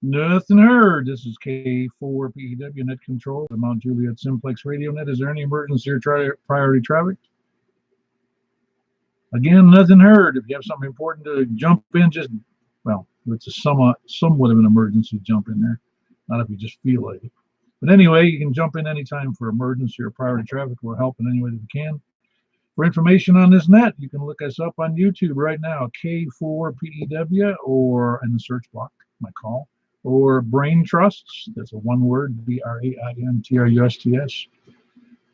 Nothing heard. This is K4PW Net Control, the Mount Juliet Simplex Radio Net. Is there any emergency or priority traffic? Again, nothing heard. If you have something important to jump in, well, it's a somewhat of an emergency, jump in there. Not if you just feel like it. But anyway, you can jump in anytime for emergency or priority traffic. We'll help in any way that we can. For information on this net, you can look us up on YouTube right now, K4PEW, or in the search block, my call, or Brain Trusts. That's a one word, BRAINTRUSTS.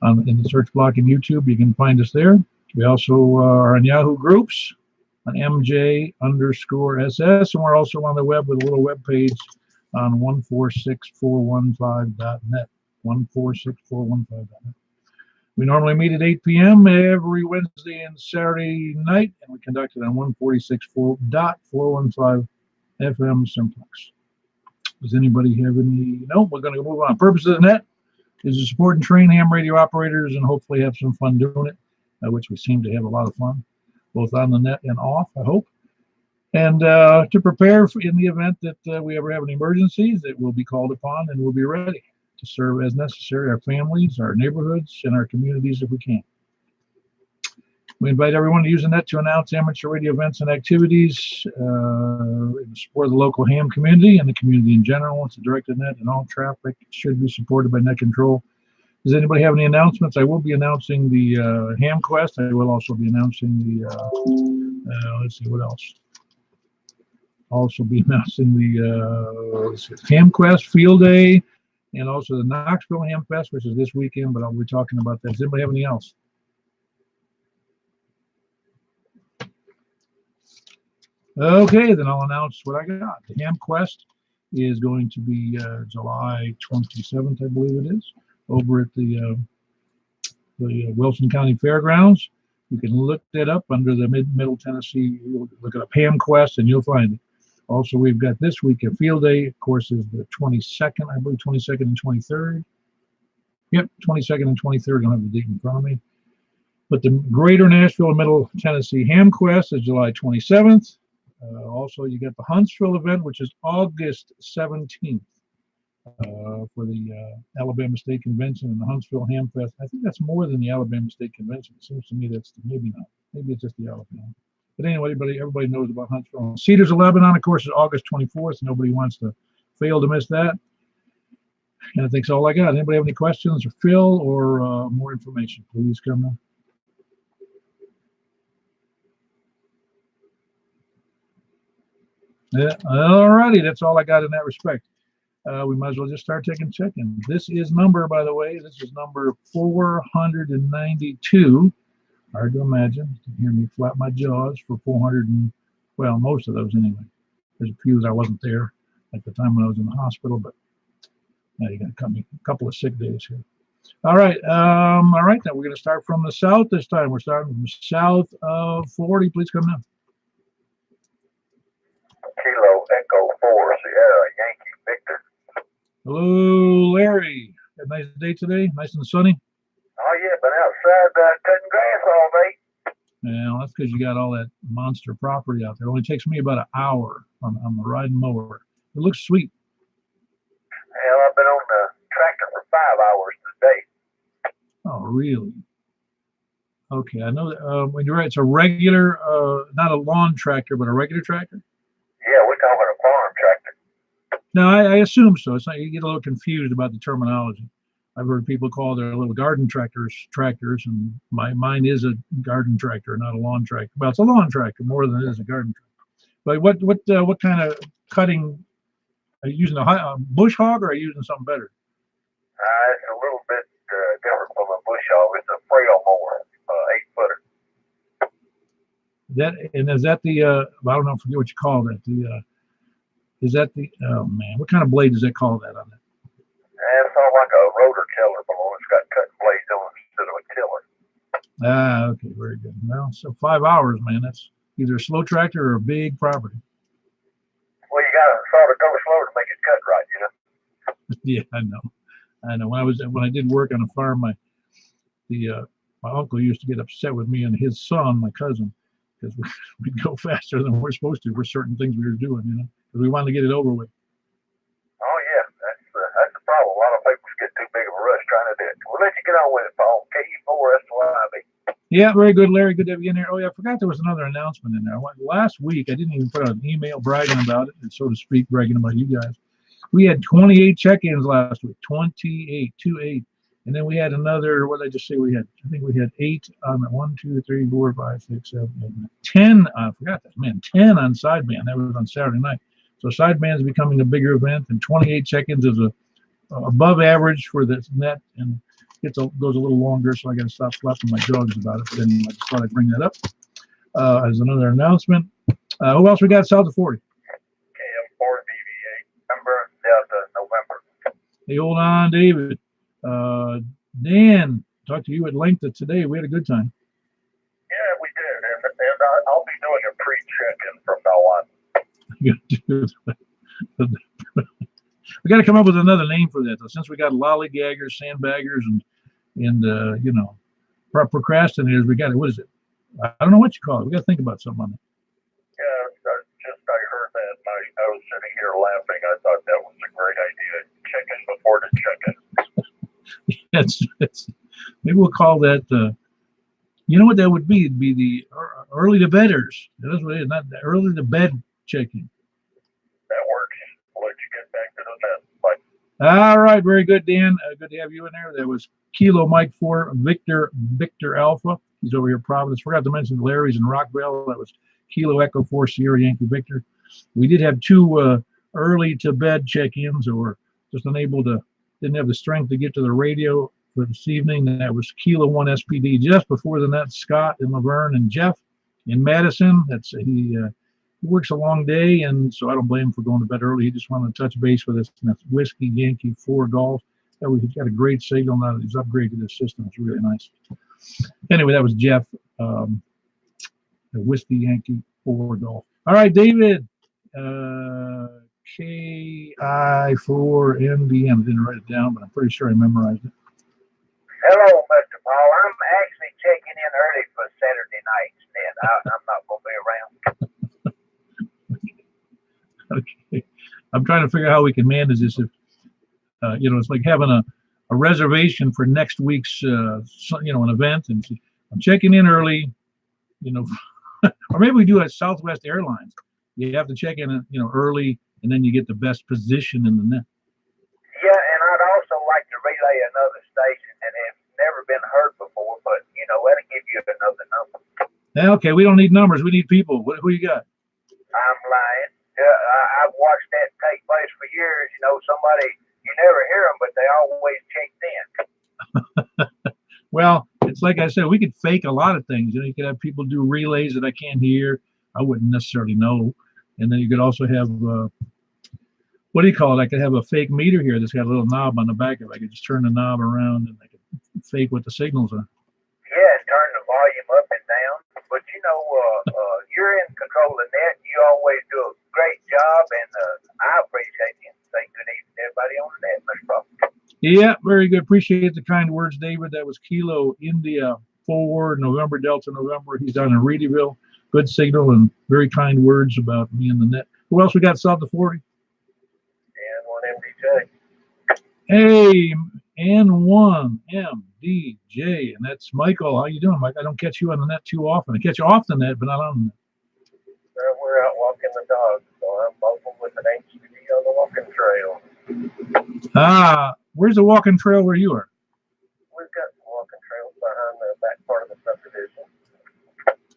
In the search block in YouTube, you can find us there. We also are on Yahoo groups on MJ_SS, and we're also on the web with a little web page on 146415.net, 146415.net. We normally meet at 8 p.m. every Wednesday and Saturday night, and we conduct it on 146.415 FM Simplex. Does anybody have any? No, we're going to move on. Purpose of the net is to support and train ham radio operators and hopefully have some fun doing it, which we seem to have a lot of fun, both on the net and off, I hope. And to prepare in the event that we ever have any emergencies, that we'll be called upon and we'll be ready to serve as necessary our families, our neighborhoods, and our communities if we can. We invite everyone to use the net to announce amateur radio events and activities in support of the local ham community and the community in general. It's a directed net, and all traffic should be supported by net control. Does anybody have any announcements? I will be announcing the Ham Quest. I will also be announcing the, let's see, what else? Also be announcing the Ham Quest Field Day, and also the Knoxville Ham Fest, which is this weekend, but I'll be talking about that. Does anybody have anything else? Okay, then I'll announce what I got. The Ham Quest is going to be July 27th, I believe it is, over at the Wilson County Fairgrounds. You can look that up under the Middle Tennessee. You'll look at Ham Quest and you'll find it. Also, we've got this week a field day, of course, is the 22nd, I believe 22nd and 23rd. Yep, 22nd and 23rd. I don't have the date in front of me. But the Greater Nashville and Middle Tennessee Ham Quest is July 27th. Also, you got the Huntsville event, which is August 17th for the Alabama State Convention and the Huntsville Ham Fest. I think that's more than the Alabama State Convention. It seems to me that's maybe not. Maybe it's just the Alabama. But anyway, everybody knows about Huntsville. Cedars of Lebanon, of course, is August 24th. Nobody wants to fail to miss that. And I think that's all I got. Anybody have any questions or Phil or more information? Please come in. Yeah, all righty, that's all I got in that respect. We might as well just start taking check-in. This is number, by the way, this is number 492. Hard to imagine. You can hear me flap my jaws for 400 and, well, most of those anyway. There's a few that I wasn't there at the time when I was in the hospital, but now you got to cut me a couple of sick days here. All right, now we're going to start from the south this time. We're starting from south of 40. Please come down. Kilo Echo 4 Sierra Yankee Victor. Hello, Larry. Had a nice day today? Nice and sunny? Oh, yeah, been outside cutting grass all day. Yeah, well, that's because you got all that monster property out there. It only takes me about an hour on the riding mower. It looks sweet. Hell, I've been on the tractor for 5 hours today. Oh, really? Okay, I know that when you're right, it's a regular, not a lawn tractor, but a regular tractor? Yeah, we're talking a farm tractor. No, I assume so. It's not, you get a little confused about the terminology. I've heard people call their little garden tractors, and mine is a garden tractor, not a lawn tractor. Well, it's a lawn tractor more than it is a garden tractor. But what kind of cutting are you using? A bush hog, or are you using something better? It's a little bit different from a bush hog. It's a frail mower, 8-footer. Is that the I don't know, I forget what you call that. Is that the, oh man, what kind of blade does that call that on it? It's all like a rotor tiller below. It's got cutting blades on it instead of a tiller. Ah, okay, very good. Well, so 5 hours, man. That's either a slow tractor or a big property. Well, you got to sort of go slow to make it cut right, you know. Yeah, I know. When I did work on a farm, my uncle used to get upset with me and his son, my cousin, because we'd go faster than we're supposed to for certain things we were doing, you know, because we wanted to get it over with. too big of a rush trying to do it. We'll let you get on with it, Paul. KU4SYB. Yeah, very good, Larry. Good to have you in here. Oh, yeah, I forgot there was another announcement in there. Last week, I didn't even put out an email bragging about it, so to speak, bragging about you guys. We had 28 check-ins last week, 28, 2-8. And then we had another, what did I just say we had? I think we had 8 on the 1, 2, 3, 4, 5, 6, 7, 8, 9, 10. I forgot that, man, 10 on Sideband. That was on Saturday night. So Sideband is becoming a bigger event, and 28 check-ins is above average for this net, and goes a little longer, so I got to stop slapping my dogs about it. But anyway, I just thought I'd bring that up as another announcement. Who else we got south of 40? KM4BVA, November, Delta, November. Hey, hold on, David. Dan, talked to you at length today. We had a good time. Yeah, we did, and I'll be doing a pre-check-in from now on. We got to come up with another name for that, though, since we got lollygaggers, sandbaggers, and you know, procrastinators. We got it. What is it? I don't know what you call it. We got to think about something on it. Yeah, I heard that, and I was sitting here laughing. I thought that was a great idea. Check-in before the check-in. Maybe we'll call that. You know what that would be? It'd be the early to bedders. That's what it is. Not the early to bed check-in. That works. We'll let you get back to the net. Bye. All right, very good, Dan. Good to have you in there. That was Kilo Mike 4 Victor Alpha. He's over here in Providence. Forgot to mention Larry's in Rockville. That was Kilo Echo 4 Sierra Yankee Victor. We did have 2 early to bed check-ins, or just didn't have the strength to get to the radio for this evening. That was Kilo 1 SPD. Just before the net, Scott and Laverne and Jeff in Madison. He works a long day, and so I don't blame him for going to bed early. He just wanted to touch base with us. And that's Whiskey Yankee 4 Golf. He's got a great signal now that he's upgraded his system. It's really nice. Anyway, that was Jeff, the Whiskey Yankee 4 Golf. All right, David, KI4MDM. I didn't write it down, but I'm pretty sure I memorized it. Hello, Mr. Paul. I'm actually checking in early for Saturday nights, and I'm not going to be around. Okay. I'm trying to figure out how we can manage this. If it's like having a reservation for next week's, an event, and I'm checking in early, or maybe we do at Southwest Airlines. You have to check in, early, and then you get the best position in the net. Yeah, and I'd also like to relay another station that has never been heard before, but, that'll give you another number. Okay, we don't need numbers. We need people. Who you got? I'm lying. I've watched that take place for years. Somebody, you never hear them, but they always checked in. Well, it's like I said, we could fake a lot of things. You could have people do relays that I can't hear. I wouldn't necessarily know. And then you could also have, what do you call it? I could have a fake meter here that's got a little knob on the back of it. I could just turn the knob around and I could fake what the signals are. Yeah, turn the volume up and down. But, you're in control of the net. You always do a great job, and I appreciate you. Say good evening to everybody on the net, Mr. Paul. Yeah, very good. Appreciate the kind words, David. That was Kilo India 4 November Delta November. He's down in Reedyville. Good signal and very kind words about me and the net. Who else we got south of 40? N1MDJ. Hey, N1MDJ, and that's Michael. How you doing, Mike? I don't catch you on the net too often. I catch you off the net, but not on the net. We're out walking the dogs, so I'm mobile with an HTV on the walking trail. Where's the walking trail where you are? We've got some walking trails behind the back part of the subdivision.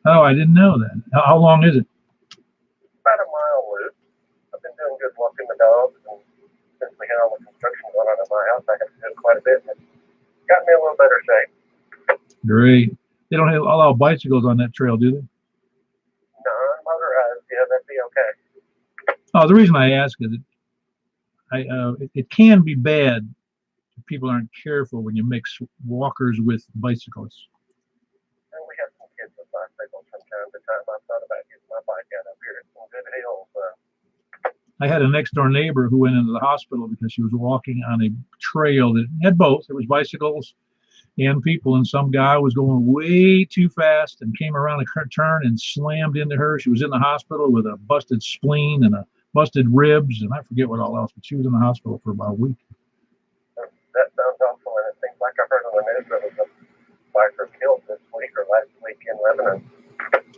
Oh, I didn't know that. How long is it? About a mile loop. I've been doing good walking the dogs, and since we had all the construction going on at my house, I have to do quite a bit. And it's got me a little better shape. Great. They don't allow bicycles on that trail, do they? No, motorized. Yeah, that'd be okay. Oh, the reason I ask is it can be bad if people aren't careful when you mix walkers with bicyclists. And we have some kids with bicycles from time to time. I thought about getting my bike out up here at some good hills. I had a next door neighbor who went into the hospital because she was walking on a trail that had both. There was bicycles and people, and some guy was going way too fast and came around a turn and slammed into her. She was in the hospital with a busted spleen and a busted ribs, and I forget what all else, but she was in the hospital for about a week. That sounds the news there was a biker killed this week or last week in Lebanon.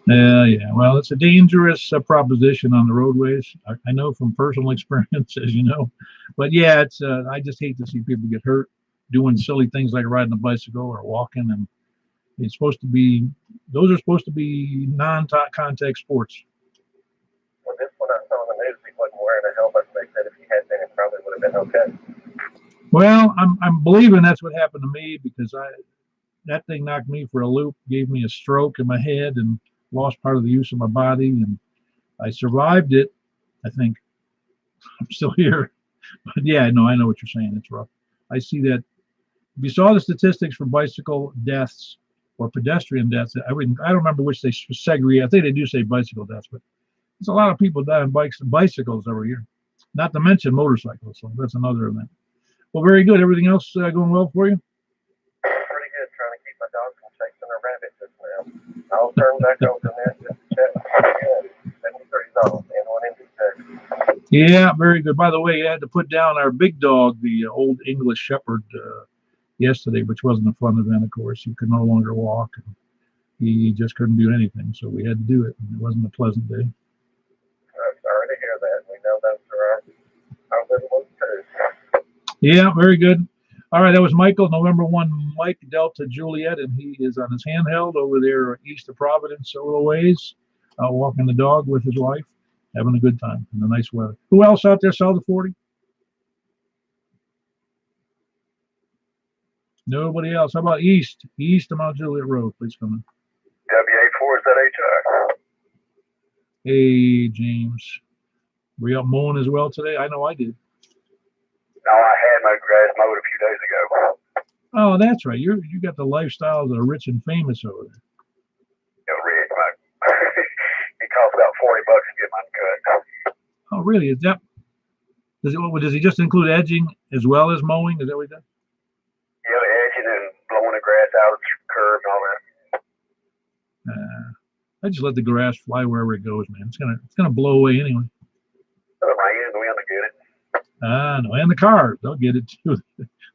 Yeah. Well, it's a dangerous proposition on the roadways. I know from personal experience, as you know. But yeah, it's. I just hate to see people get hurt doing silly things like riding a bicycle or walking. And it's supposed to be. Those are supposed to be non-contact sports. Well, this one I saw on the news, he wasn't wearing a helmet. They said if he had been, it probably would have been okay. Well, I'm believing that's what happened to me because that thing knocked me for a loop, gave me a stroke in my head, and lost part of the use of my body. And I survived it. I think I'm still here. But yeah, no, I know what you're saying. It's rough. I see that. If you saw the statistics for bicycle deaths or pedestrian deaths, I don't remember which they segregate. I think they do say bicycle deaths, but there's a lot of people die on bikes and bicycles every year. Not to mention motorcycles. So that's another event. Well, very good. Everything else going well for you? Pretty good. Trying to keep my dog from chasing a rabbit just now. I'll turn back over to Net just to check. Yeah, 7:30 on and one empty check. Yeah, very good. By the way, I had to put down our big dog, the old English Shepherd, yesterday, which wasn't a fun event, of course. He could no longer walk. And he just couldn't do anything, so we had to do it. It wasn't a pleasant day. I'm sorry to hear that. We know those are our little ones too. Yeah, very good. All right, that was Michael, November 1, Mike Delta Juliet, and he is on his handheld over there east of Providence, a little ways, walking the dog with his wife, having a good time in the nice weather. Who else out there saw the 40? Nobody else. How about east of Mount Juliet Road? Please come in. W84 ZHR. Hey, James. Were you out mowing as well today? I know I did. No, I had my grass mowed a few days ago. Oh, that's right. You got the lifestyle of the rich and famous over there. Rick, it costs about $40 to get mine cut. Oh, really? Is that? Does he just include edging as well as mowing? Is that what he does? Yeah, edging and blowing the grass out of the curb and all that. I just let the grass fly wherever it goes, man. It's gonna blow away anyway. The rain and the wind will get it. No, and the cars, they'll get it too.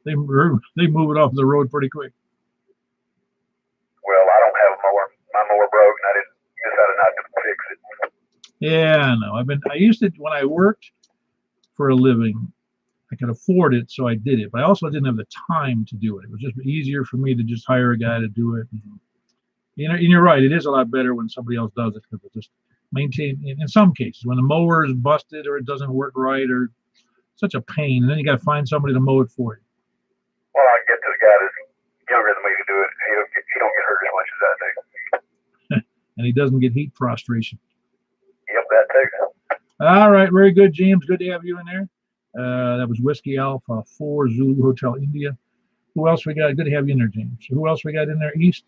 They move it off the road pretty quick. Well, I don't have a mower. My mower broke, and I decided not to fix it. Yeah, no. I used to when I worked for a living. I could afford it, so I did it. But I also didn't have the time to do it. It was just easier for me to just hire a guy to do it. And you're right. It is a lot better when somebody else does it because it just maintain. In some cases, when the mower is busted or it doesn't work right or such a pain, and then you got to find somebody to mow it for you. Well, I get to the guy that's younger than me to do it. He don't get hurt as much as I do. And he doesn't get heat frustration. Yep, that too. All right, very good, James. Good to have you in there. That was Whiskey Alpha 4 Zulu Hotel India. Who else we got? Good to have you in there, James. Who else we got in there? East?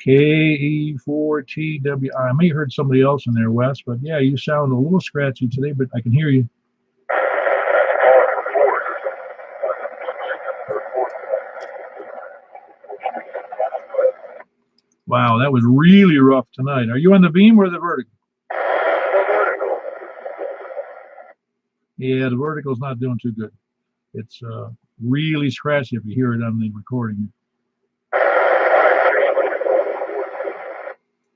KE4TW. I may have heard somebody else in there, Wes, but yeah, you sound a little scratchy today, but I can hear you. Wow, that was really rough tonight. Are you on the beam or the vertical? The vertical. Yeah, the vertical's not doing too good. It's really scratchy if you hear it on the recording.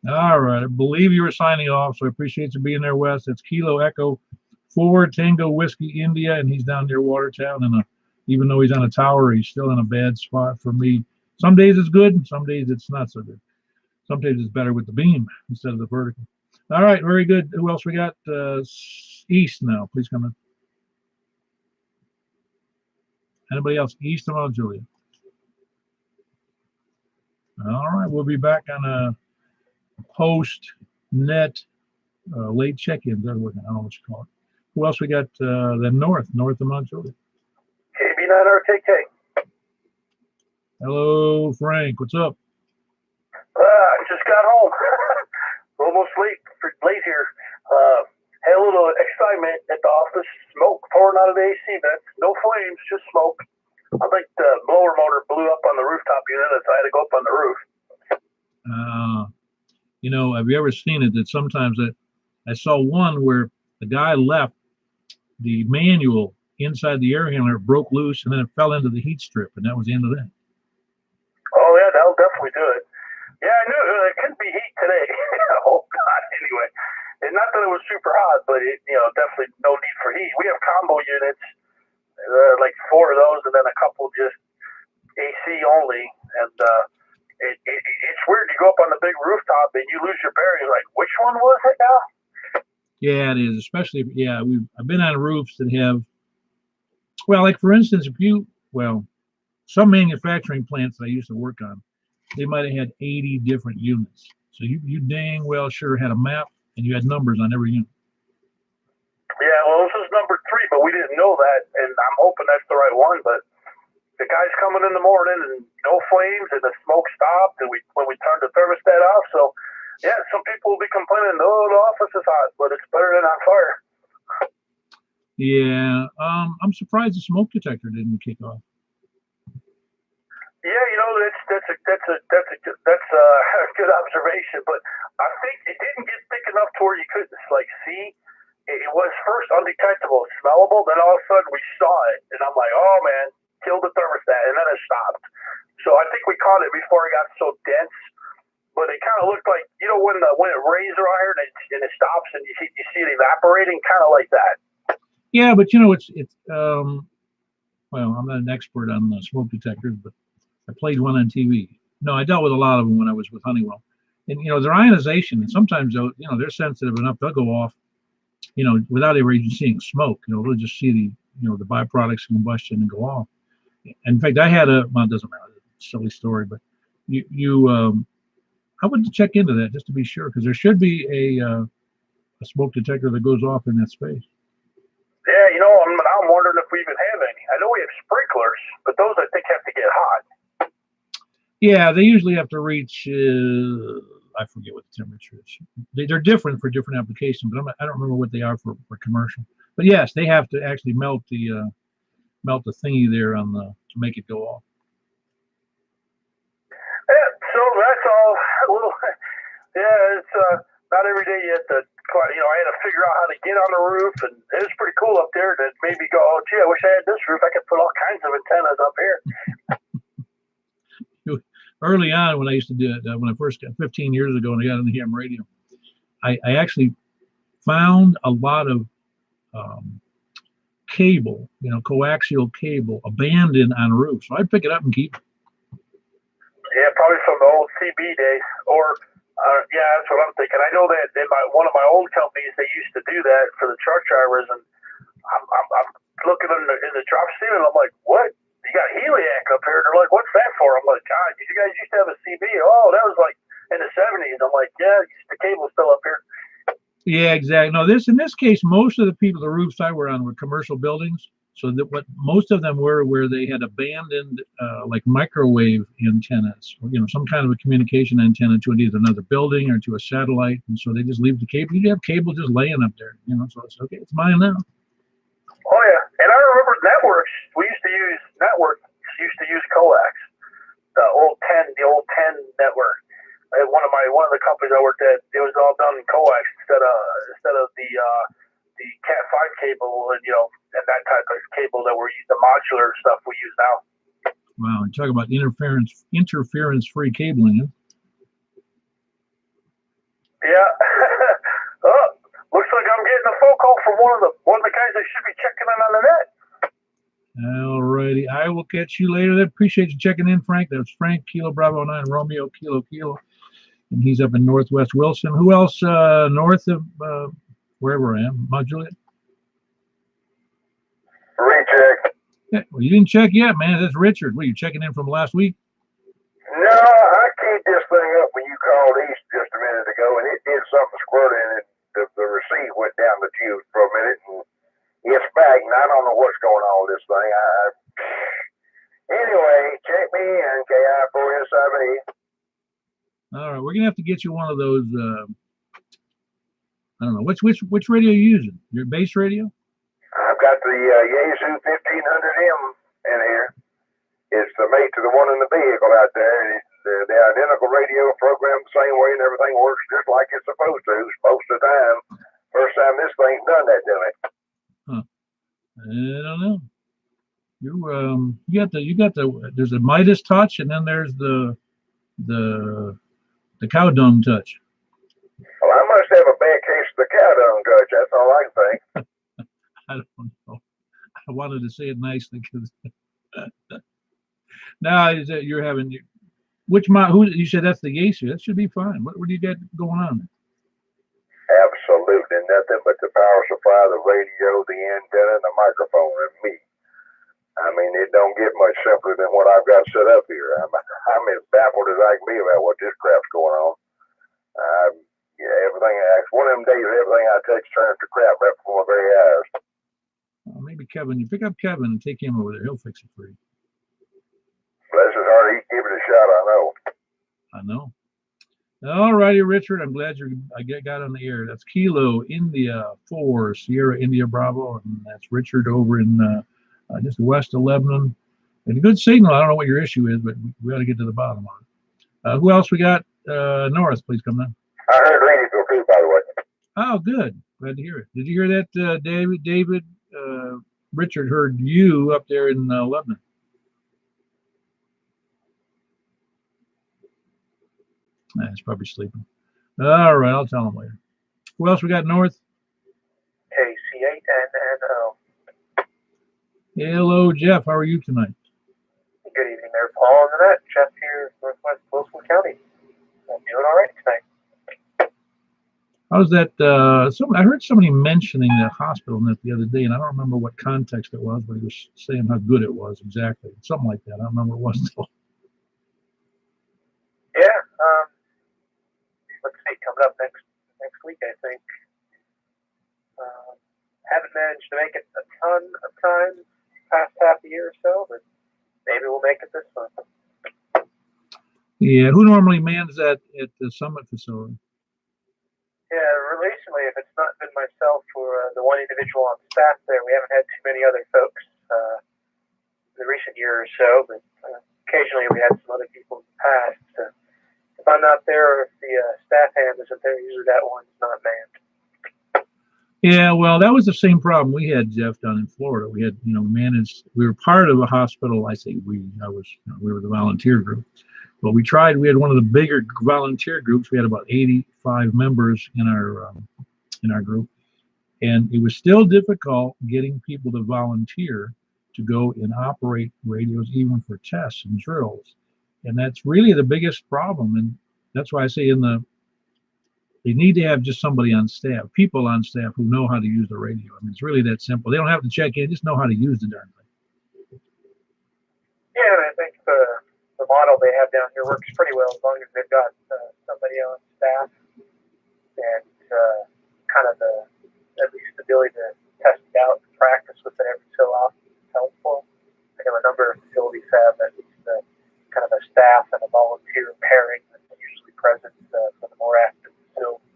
All right, I believe you were signing off, so I appreciate you being there, Wes. It's Kilo Echo 4 Tango Whiskey India, and he's down near Watertown. And even though he's on a tower, he's still in a bad spot for me. Some days it's good, and some days it's not so good. Some days it's better with the beam instead of the vertical. All right, very good. Who else we got? East now. Please come in. Anybody else east of Mount Juliet? All right, we'll be back on a post-net late check-in. I don't know what you call it. Who else we got? Then north of Mount Juliet. KB9RKK. Hello, Frank. What's up? I just got home. Almost late here. Had a little excitement at the office. Smoke pouring out of the AC vents. No flames, just smoke. I think the blower motor blew up on the rooftop unit, so I had to go up on the roof. Have you ever seen it that sometimes I saw one where the guy left the manual inside the air handler, it broke loose, and then it fell into the heat strip, and that was the end of that. Oh yeah, that'll definitely do it. Yeah, I knew it couldn't be heat today. Oh God. Anyway, and not that it was super hot, but it, definitely no need for heat. We have combo units, like 4 of those, and then a couple just AC only. And it's weird. You go up on the big rooftop and you lose your bearings. Like, which one was it now? Yeah, it is. Especially, I've been on roofs that have, well, like for instance, some manufacturing plants that I used to work on, they might have had 80 different units. So you dang well sure had a map and you had numbers on every unit. Yeah, well, this is number 3, but we didn't know that, and I'm hoping that's the right one. But the guy's coming in the morning and no flames, and the smoke stopped, and when we turned the thermostat off. So, yeah, some people will be complaining, oh, the office is hot, but it's better than on fire. Yeah, I'm surprised the smoke detector didn't kick off. Yeah, that's a good observation, but I think it didn't get thick enough to where you couldn't see. It was first undetectable, smellable, then all of a sudden we saw it, and I'm like, oh man, kill the thermostat, and then it stopped. So I think we caught it before it got so dense, but it kind of looked like, when it rains around here and it stops and you see it evaporating, kind of like that. Yeah, but it's well, I'm not an expert on smoke detectors, but I played one on TV. No, I dealt with a lot of them when I was with Honeywell, and their ionization, and sometimes they're sensitive enough, they'll go off, without ever even seeing smoke. They'll just see the byproducts of combustion and go off. And in fact, I had it doesn't matter, silly story, but I would check into that just to be sure, because there should be a smoke detector that goes off in that space. Yeah, I'm wondering if we even have any. I know we have sprinklers, but those I think have to get hot. Yeah, they usually have to reach, I forget what the temperature is. They're different for different applications, but I don't remember what they are for commercial. But yes, they have to actually melt the thingy there to make it go off. Yeah, so that's all. It's not every day you have to. I had to figure out how to get on the roof, and it was pretty cool up there. That made me go, oh, gee, I wish I had this roof. I could put all kinds of antennas up here. Early on, when I used to do it, when I first got 15 years ago, when I got on the ham radio, I actually found a lot of cable, coaxial cable, abandoned on roofs. So I'd pick it up and keep it. Yeah, probably from the old CB days, or yeah, that's what I'm thinking. I know that in one of my old companies, they used to do that for the truck drivers, and I'm looking in the drop ceiling, and I'm like, what? You got Heliac up here? They're like, what's that for? I'm like, God, you guys used to have a CB. Oh, that was like in the 70s. I'm like, yeah, the cable's still up here. Yeah, exactly. No, in this case, most of the roofs I were on were commercial buildings. So that what most of them were where they had abandoned like microwave antennas, some kind of a communication antenna to either another building or to a satellite, and so they just leave the cable. You have cable just laying up there, So it's okay. It's mine now. Oh yeah, and I remember networks. We used to use coax, the old 10 network. One of the companies I worked at, it was all done in coax instead of the Cat 5 cable and and that type of cable that we're using, the modular stuff we use now. Wow, you talk about interference-free cabling. Huh? Yeah. Oh, looks like I'm getting a phone call from one of the guys that should be checking in on the net. All righty. I will catch you later. Appreciate you checking in, Frank. That's Frank, Kilo Bravo 9, Romeo, Kilo. And he's up in Northwest Wilson. Who else north of wherever I am? Mount Juliet? Recheck. Yeah, well, you didn't check yet, man. That's Richard. What, you checking in from last week? No, I keyed this thing up when you called East just a minute ago, and it did something squirty, and the receipt went down the tube for a minute, and it's back, and I don't know what's going on with this thing. Anyway, check me in, KI4S7E. All right, we're gonna have to get you one of those. I don't know which radio are you using. Your base radio? I've got the Yaesu 1500M in here. It's the mate to the one in the vehicle out there. And they're identical radio, programmed the same way, and everything works just like it's supposed to most of the time. First time this thing's done that to me. Huh. don't know. You got the there's a Midas touch, and then there's the cow dung touch. Well, I must have a bad case of the cow dung touch. That's all I can think. I don't know. I wanted to say it nicely because now you're having who you said that's the Yacer. That should be fine. What do you got going on? Absolutely nothing but the power supply, the radio, the antenna, and the microphone, and me. I mean, it don't get much simpler than what I've got set up here. I'm as baffled as I can be about what this crap's going on. Yeah, everything. It's one of them days. Everything I touch turns to crap right before my very eyes. Maybe Kevin. You pick up Kevin and take him over there. He'll fix it for you. Bless his heart, he'd give it a shot. I know. All righty, Richard. I'm glad I got on the air. That's Kilo India 4 Sierra India Bravo, and that's Richard over in just west of Lebanon. And a good signal. I don't know what your issue is, but we got to get to the bottom of it. Who else we got? Norris, please come down. I heard radio too, by the way. Oh, good. Glad to hear it. Did you hear that, David? Richard heard you up there in Lebanon. He's probably sleeping. All right, I'll tell him later. Who else we got north? KC8NNO. Hello, Jeff. How are you tonight? Good evening there, Paul and Annette. Jeff here, Northwest Wilson County. I'm doing all right tonight. How's that? I heard somebody mentioning the hospital net the other day, and I don't remember what context it was, but he was saying how good it was exactly. Something like that. I don't remember what it was though. Yeah. Let's see, coming up next week, I think. Haven't managed to make it a ton of times past half a year or so, but maybe we'll make it this month. Yeah, who normally mans that at the Summit facility? Yeah, recently, if it's not been myself or the one individual on staff there, we haven't had too many other folks in the recent year or so, but occasionally we had some other people in the past. So if I'm not there or if the staff hand isn't there, usually that one's not manned. Yeah, well, that was the same problem we had, Jeff, down in Florida. We had, managed. We were part of a hospital. I say we. We were the volunteer group, but we tried. We had one of the bigger volunteer groups. We had about 85 members in our group, and it was still difficult getting people to volunteer to go and operate radios, even for tests and drills. And that's really the biggest problem. And that's why I say they need to have just somebody on staff, people on staff who know how to use the radio. I mean, it's really that simple. They don't have to check in, just know how to use the darn thing. Yeah, and I think the model they have down here works pretty well as long as they've got somebody on staff and kind of at least the ability to test it out and practice with it every so often is helpful. I know a number of facilities have at least kind of a staff and a volunteer pairing that's usually present for the more active facility.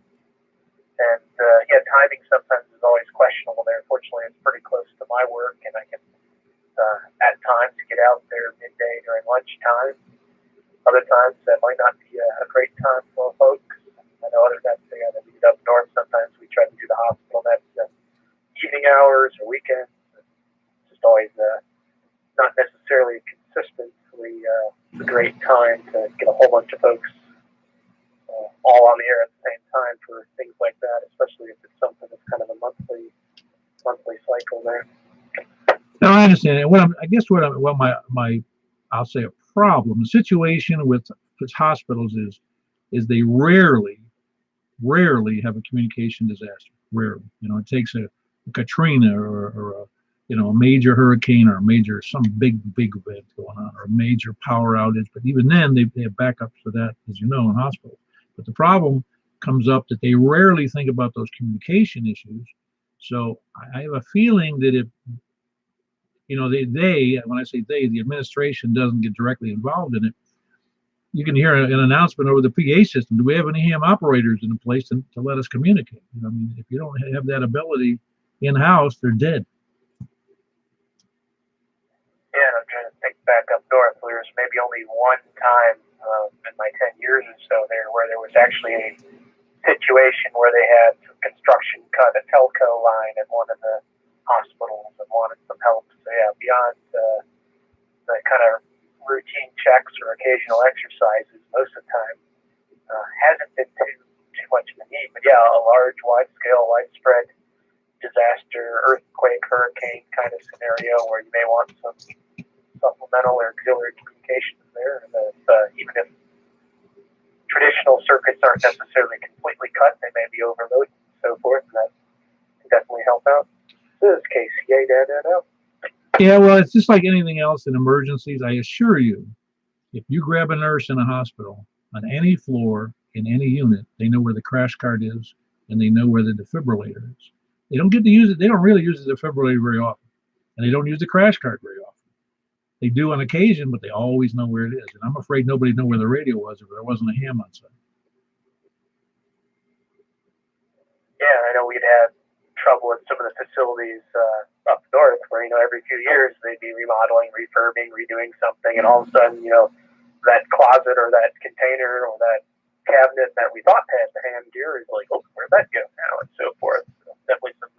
And timing sometimes is always questionable there. Fortunately, it's pretty close to my work, and I can at times get out there midday during lunchtime. Other times that might not be a great time for folks. I know other guys say that we get up north. Sometimes we try to do the hospital that's evening hours or weekends. It's just always not necessarily consistently a great time to get a whole bunch of folks all on the air at the same time for things like that, especially if it's something that's kind of a monthly cycle there. No, I understand. I'll say a problem. The situation with hospitals is they rarely have a communication disaster. Rarely, it takes a Katrina or a major hurricane or some big event going on or a major power outage. But even then, they have backups for that, as you know, in hospitals. But the problem comes up that they rarely think about those communication issues. So I have a feeling that if when I say they, the administration doesn't get directly involved in it, you can hear an announcement over the PA system. Do we have any ham operators in place to let us communicate? If you don't have that ability in-house, they're dead. Yeah, I'm trying to think back up north. There was maybe only one time in my 10 years or so there where there was actually a situation where they had some construction cut a telco line at one of the hospitals, and wanted some help. So yeah, beyond the kind of routine checks or occasional exercises, most of the time hasn't been too much of a need. But yeah, a large, wide-scale, widespread disaster, earthquake, hurricane kind of scenario where you may want some supplemental or auxiliary communications there. And even if traditional circuits aren't necessarily completely cut, they may be overloaded and so forth, and that can definitely help out. This is Casey. Yeah, well, it's just like anything else in emergencies. I assure you, if you grab a nurse in a hospital on any floor in any unit, they know where the crash cart is and they know where the defibrillator is. They don't get to use it. They don't really use the defibrillator very often, and they don't use the crash cart very often. They do on occasion, but they always know where it is. And I'm afraid nobody knew where the radio was if there wasn't a ham on site. Yeah, I know we'd had trouble with some of the facilities up north where, every few years they'd be remodeling, refurbing, redoing something, and all of a sudden, that closet or that container or that cabinet that we thought had the ham gear is like, oh, where'd that go now, and so forth. So definitely some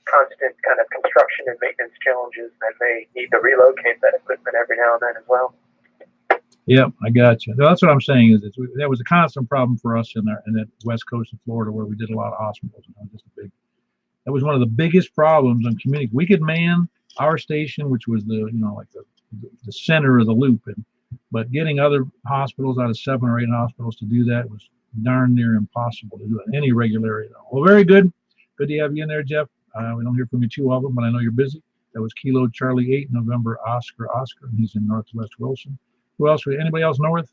constant kind of construction and maintenance challenges, and they need to relocate that equipment every now and then as well. Yep, I got you. That's what I'm saying is that was a constant problem for us in that west coast of Florida where we did a lot of hospitals. That was one of the biggest problems on community. We could man our station, which was the center of the loop, but getting other hospitals out of 7 or 8 hospitals to do that was darn near impossible to do at any regularity. Well, very good. Good to have you in there, Jeff. We don't hear from you too often, but I know you're busy. That was Kilo Charlie 8, November Oscar, and he's in Northwest Wilson. Who else? Anybody else north?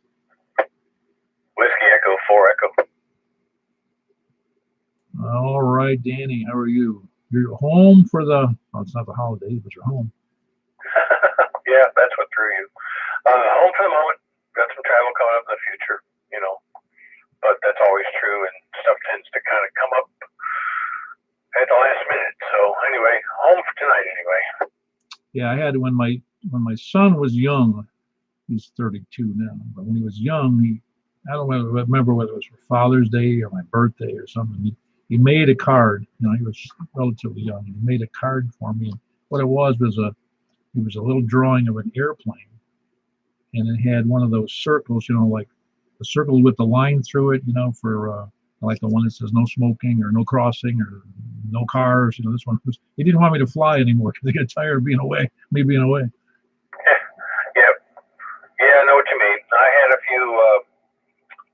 Whiskey Echo 4 Echo. All right, Danny, how are you? You're home for it's not the holidays, but you're home. Yeah, that's what drew you. Home for the moment. Got some travel coming up in the future, but that's always true, and stuff tends to kind of come up at the last minute. So anyway, home for tonight anyway. Yeah, I had when my son was young. He's 32 now, but when he was young, I don't remember whether it was for Father's Day or my birthday or something. He made a card. He was relatively young. He made a card for me. And what it was a little drawing of an airplane, and it had one of those circles, like the circle with the line through it, for like the one that says no smoking or no crossing or no cars. This one was. He didn't want me to fly anymore because he got tired of me being away. Yeah, I know what you mean. I had a few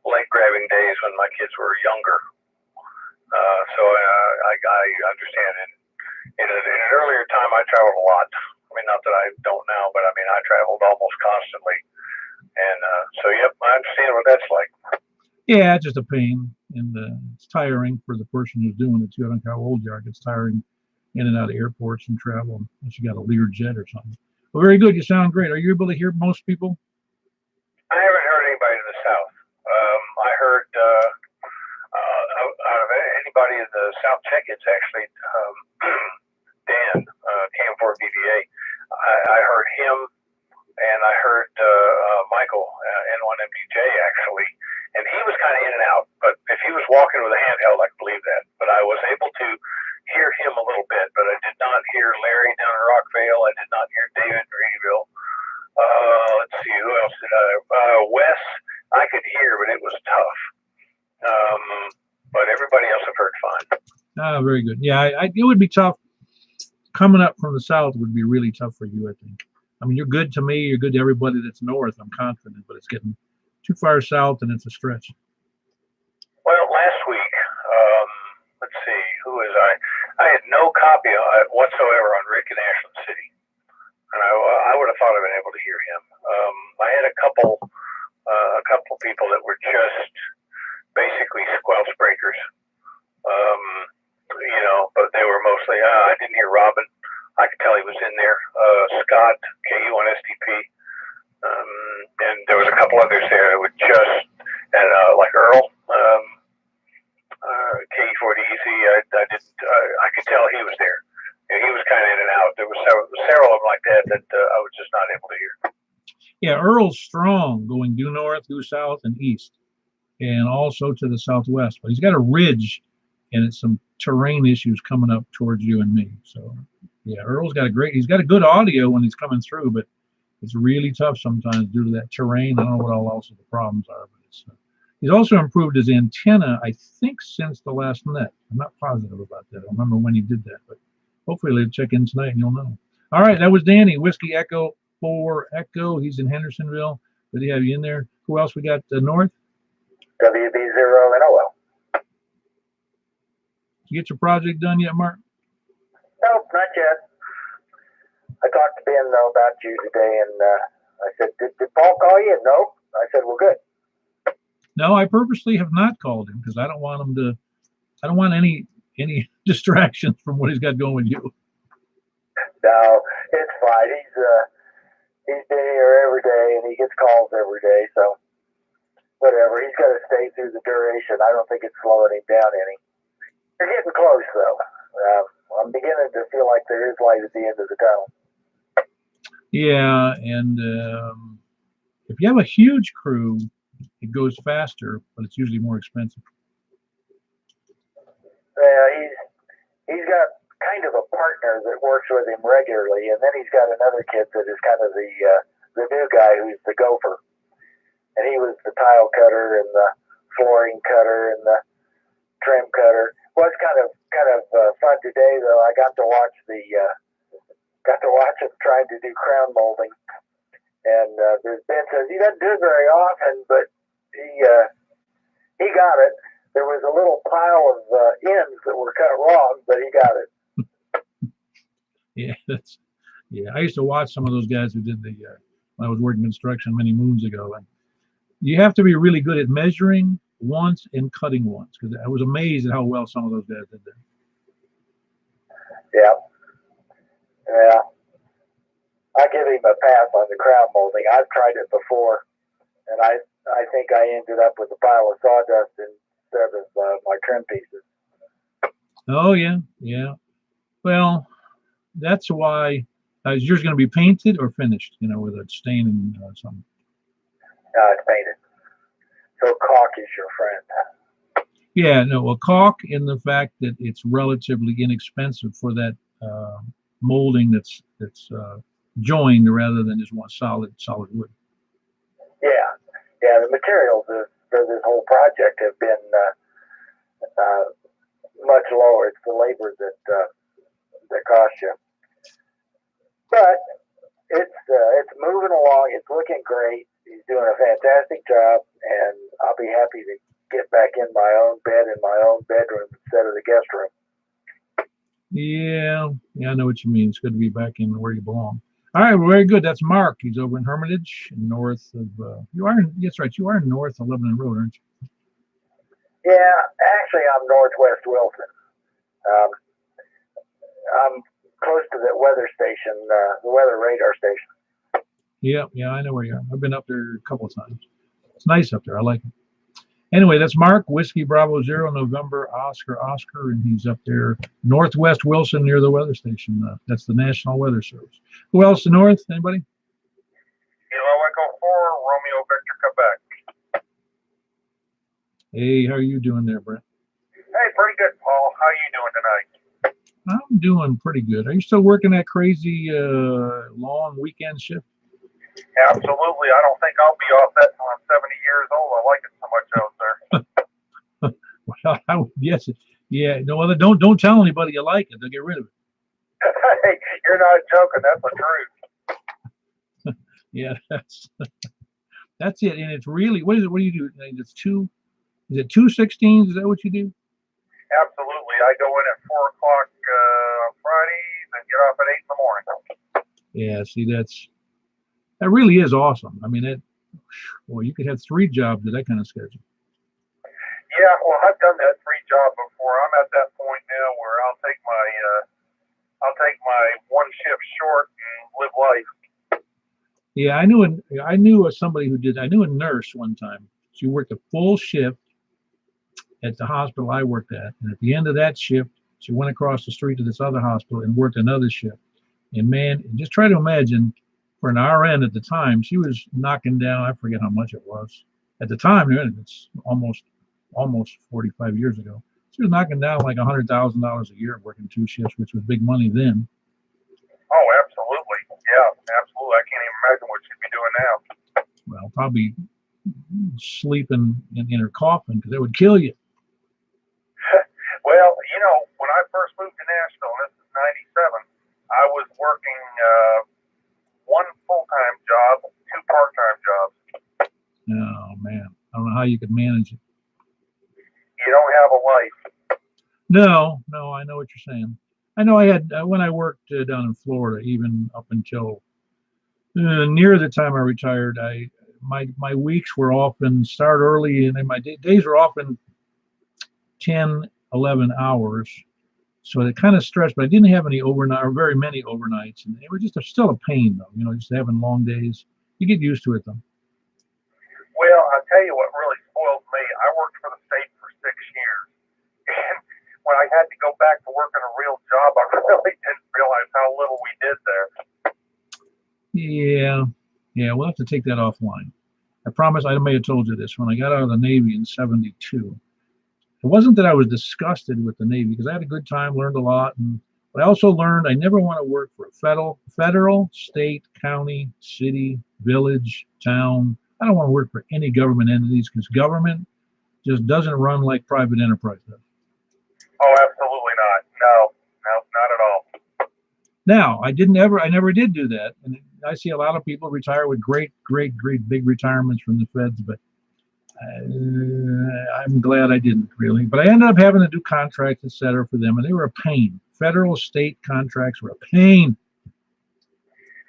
leg grabbing days when my kids were younger, so I understand. And in an earlier time, I traveled a lot. I mean, not that I don't now, but I mean, I traveled almost constantly. And so, yep, I understand what that's like. Yeah, just a pain, and it's tiring for the person who's doing it too. I don't know how old you are. It's tiring in and out of airports and travel unless you got a Lear jet or something. Well, very good. You sound great. Are you able to hear most people? I haven't heard anybody to the south. I heard out of anybody in the South Czech, it's actually Dan, KM4 BVA. I heard him, and I heard Michael, N1MDJ, actually. And he was kind of in and out, but if he was walking with a handheld, I could believe that. But I was able to hear him a little bit, but I did not hear Larry down in Rockvale. I did not hear David in Reedville. Let's see, who else did Wes, I could hear, but it was tough. But everybody else I've heard fine. Very good. Yeah, it would be tough. Coming up from the south would be really tough for you, I think. I mean, you're good to me. You're good to everybody that's north. I'm confident, but it's getting too far south, and it's a stretch. Well, last week, let's see, who was I? I had no copy whatsoever on Rick in Ashland City. And I would have thought I'd been able to hear him. I had a couple people that were just basically squelch breakers, but they were mostly. I didn't hear Robin. I could tell he was in there. Scott, KU1STP, and there was a couple others there that were just, and like Earl, KU4DEC. I could tell he was there. And he was kind of in and out. There was several of them like that I was just not able to hear. Yeah, Earl's strong going due north, due south, and east, and also to the southwest. But he's got a ridge, and it's some terrain issues coming up towards you and me. So Yeah, Earl's got he's got a good audio when he's coming through, but it's really tough sometimes due to that terrain. I don't know what all else the problems are, but he's also improved his antenna, I think, since the last net. I'm not positive about that. I don't remember when he did that, but hopefully he'll check in tonight and you'll know. All right, that was Danny, Whiskey Echo 4 Echo. He's in Hendersonville. Did he have you in there? Who else we got north? WB0NOL. Did you get your project done yet, Mark? Nope, not yet. I talked to Ben, though, about you today, and I said, did Paul call you? No. I said, well, good. No, I purposely have not called him because I don't want him to. I don't want any distractions from what he's got going with you. No, it's fine. He's been here every day, and he gets calls every day, so whatever. He's got to stay through the duration. I don't think it's slowing him down any. You're getting close, though. I'm beginning to feel like there is light at the end of the tunnel. Yeah, and if you have a huge crew, it goes faster, but it's usually more expensive. He's got kind of a partner that works with him regularly, and then he's got another kid that is kind of the new guy who's the gopher. And he was the tile cutter and the flooring cutter and the trim cutter. Well, it's kind of fun today, though. I got to watch him trying to do crown molding, and Ben says he doesn't do it very often, but he got it. There was a little pile of ends that were cut wrong, but he got it. Yeah. I used to watch some of those guys who did when I was working construction many moons ago, and you have to be really good at measuring once and cutting once, because I was amazed at how well some of those guys did that. Yeah. I give him a pass on the crown molding. I've tried it before, and I think I ended up with a pile of sawdust instead of my trim pieces. Oh yeah. Well, that's why. Is yours going to be painted or finished? With a stain and something. No, it's painted. So caulk is your friend. Yeah, no. Well, caulk in the fact that it's relatively inexpensive for that molding that's joined rather than just one solid wood. Yeah. The materials for this whole project have been much lower. It's the labor that costs you. But it's moving along. It's looking great. He's doing a fantastic job, and I'll be happy to get back in my own bed in my own bedroom instead of the guest room. Yeah, I know what you mean. It's good to be back in where you belong. All right, well, very good. That's Mark. He's over in Hermitage, north of. That's right. You are north of Lebanon Road, aren't you? Yeah, actually, I'm northwest Wilson. I'm close to the weather station, the weather radar station. Yeah, I know where you are. I've been up there a couple of times. It's nice up there. I like it. Anyway, that's Mark, Whiskey Bravo 0, November, Oscar, and he's up there northwest Wilson near the weather station. That's the National Weather Service. Who else to north? Anybody? Kilo Echo 4, Romeo Victor, Quebec. Hey, how are you doing there, Brent? Hey, pretty good, Paul. How are you doing tonight? I'm doing pretty good. Are you still working that crazy long weekend shift? Absolutely. I don't think I'll be off that until I'm 70 years old. I like it so much out there. Well, I would guess it. Yeah. No other. Don't tell anybody you like it. They'll get rid of it. Hey, you're not joking. That's the truth. Yeah, that's it. And it's really, what is it? What do you do? It's is it 2/16? Is that what you do? Absolutely. I go in at 4 o'clock on Fridays and get off at 8 in the morning. Yeah. See, that really is awesome. I mean, you could have 3 jobs at that kind of schedule. Yeah, well, I've done that 3 job before. I'm at that point now where I'll take my one shift short and live life. Yeah, I knew somebody who did. I knew a nurse one time. She worked a full shift at the hospital I worked at, and at the end of that shift, she went across the street to this other hospital and worked another shift. And man, just try to imagine, for an RN at the time, she was knocking down, I forget how much it was. At the time, it's almost 45 years ago. She was knocking down like $100,000 a year working 2 shifts, which was big money then. I can't even imagine what she'd be doing now. Well, probably sleeping in her coffin because it would kill you. Well, when I first moved to Nashville, this is '97, I was working one full-time job, two part-time jobs. Oh man, I don't know how you could manage it. You don't have a life. No, I know what you're saying. I know I had when I worked down in Florida, even up until near the time I retired. My weeks were often start early, and then my days were often 10, 11 hours. So it kind of stressed, but I didn't have any overnight or very many overnights, and they were just still a pain though. Just having long days. You get used to it though. Well, I'll tell you what really spoiled me. I worked for the state for 6 years. And when I had to go back to work in a real job, I really didn't realize how little we did there. Yeah, we'll have to take that offline. I promise I may have told you this. When I got out of the Navy in '72, it wasn't that I was disgusted with the Navy because I had a good time, learned a lot, but I also learned I never want to work for a federal, state, county, city, village, town. I don't want to work for any government entities because government just doesn't run like private enterprise does. Oh, absolutely not. No, not at all. Now, I never did do that. And I see a lot of people retire with great big retirements from the feds, but I'm glad I didn't really. But I ended up having to do contracts, etc. for them, and they were a pain. Federal, state contracts were a pain.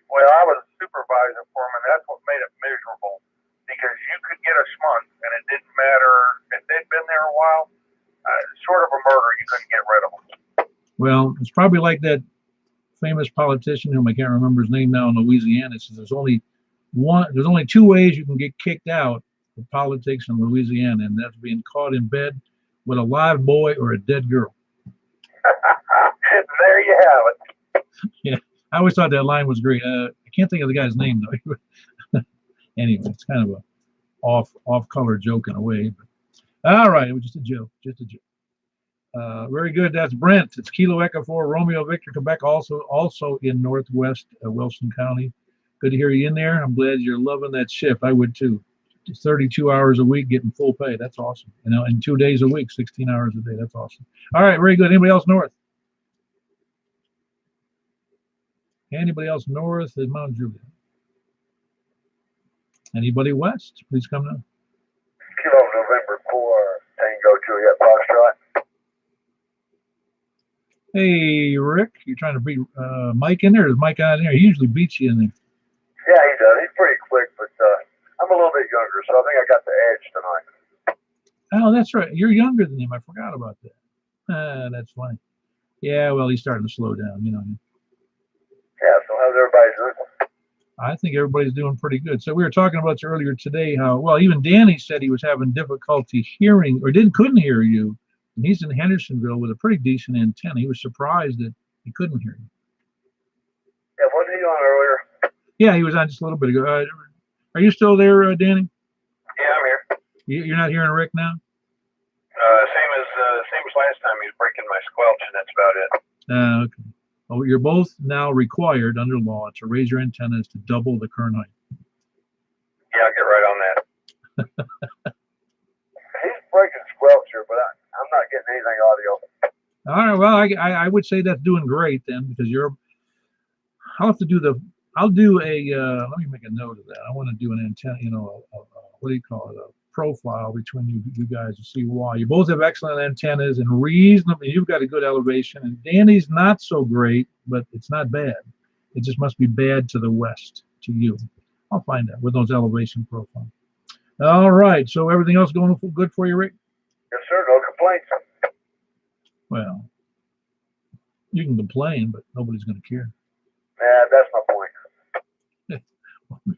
Well, I was a supervisor for them, and that's what made it miserable. Because you could get a schmunt, and it didn't matter if they'd been there a while. Short of a murder, you couldn't get rid of them. Well, it's probably like that famous politician whom I can't remember his name now in Louisiana. Says there's only two ways you can get kicked out of politics in Louisiana, and that's being caught in bed with a live boy or a dead girl. There you have it. Yeah, I always thought that line was great. I can't think of the guy's name though. Anyway, it's kind of a off-color joke in a way. But, all right, it was just a joke. Very good. That's Brent. It's Kilo Echo 4 Romeo Victor Quebec, also in Northwest Wilson County. Good to hear you in there. I'm glad you're loving that shift. I would too. 32 hours a week getting full pay. That's awesome. And 2 days a week, 16 hours a day. That's awesome. All right, very good. Anybody else north? Anybody else north of Mount Juliet? Anybody west? Please come now. Kilo November 4 Tango Juliet Foxtrot. Hey, Rick, you're trying to beat Mike in there? Is Mike out in there? He usually beats you in there. Yeah, he does. He's pretty quick, but I'm a little bit younger, so I think I got the edge tonight. Oh, that's right. You're younger than him. I forgot about that. That's funny. Yeah, well, he's starting to slow down, Yeah, so how's everybody doing? I think everybody's doing pretty good. So we were talking about earlier today how, well, even Danny said he was having difficulty hearing or couldn't hear you. And he's in Hendersonville with a pretty decent antenna. He was surprised that he couldn't hear you. Yeah, wasn't he on earlier? Yeah, he was on just a little bit ago. Are you still there, Danny? Yeah, I'm here. You're not hearing Rick now? Same as last time. He's breaking my squelch, and that's about it. Okay. Well, you're both now required under law to raise your antennas to double the current height. Yeah, I'll get right on that. He's breaking squelcher, but I'm not getting anything audio. All right. Well, I would say that's doing great then, because I'll do a, let me make a note of that. I want to do an antenna, what do you call it? A profile between you guys to see why. You both have excellent antennas and reasonably, you've got a good elevation, and Danny's not so great, but it's not bad. It just must be bad to the west, to you. I'll find out with those elevation profiles. All right. So everything else going good for you, Rick? Yes, sir. No complaints. Well, you can complain, but nobody's going to care. Yeah, that's my point.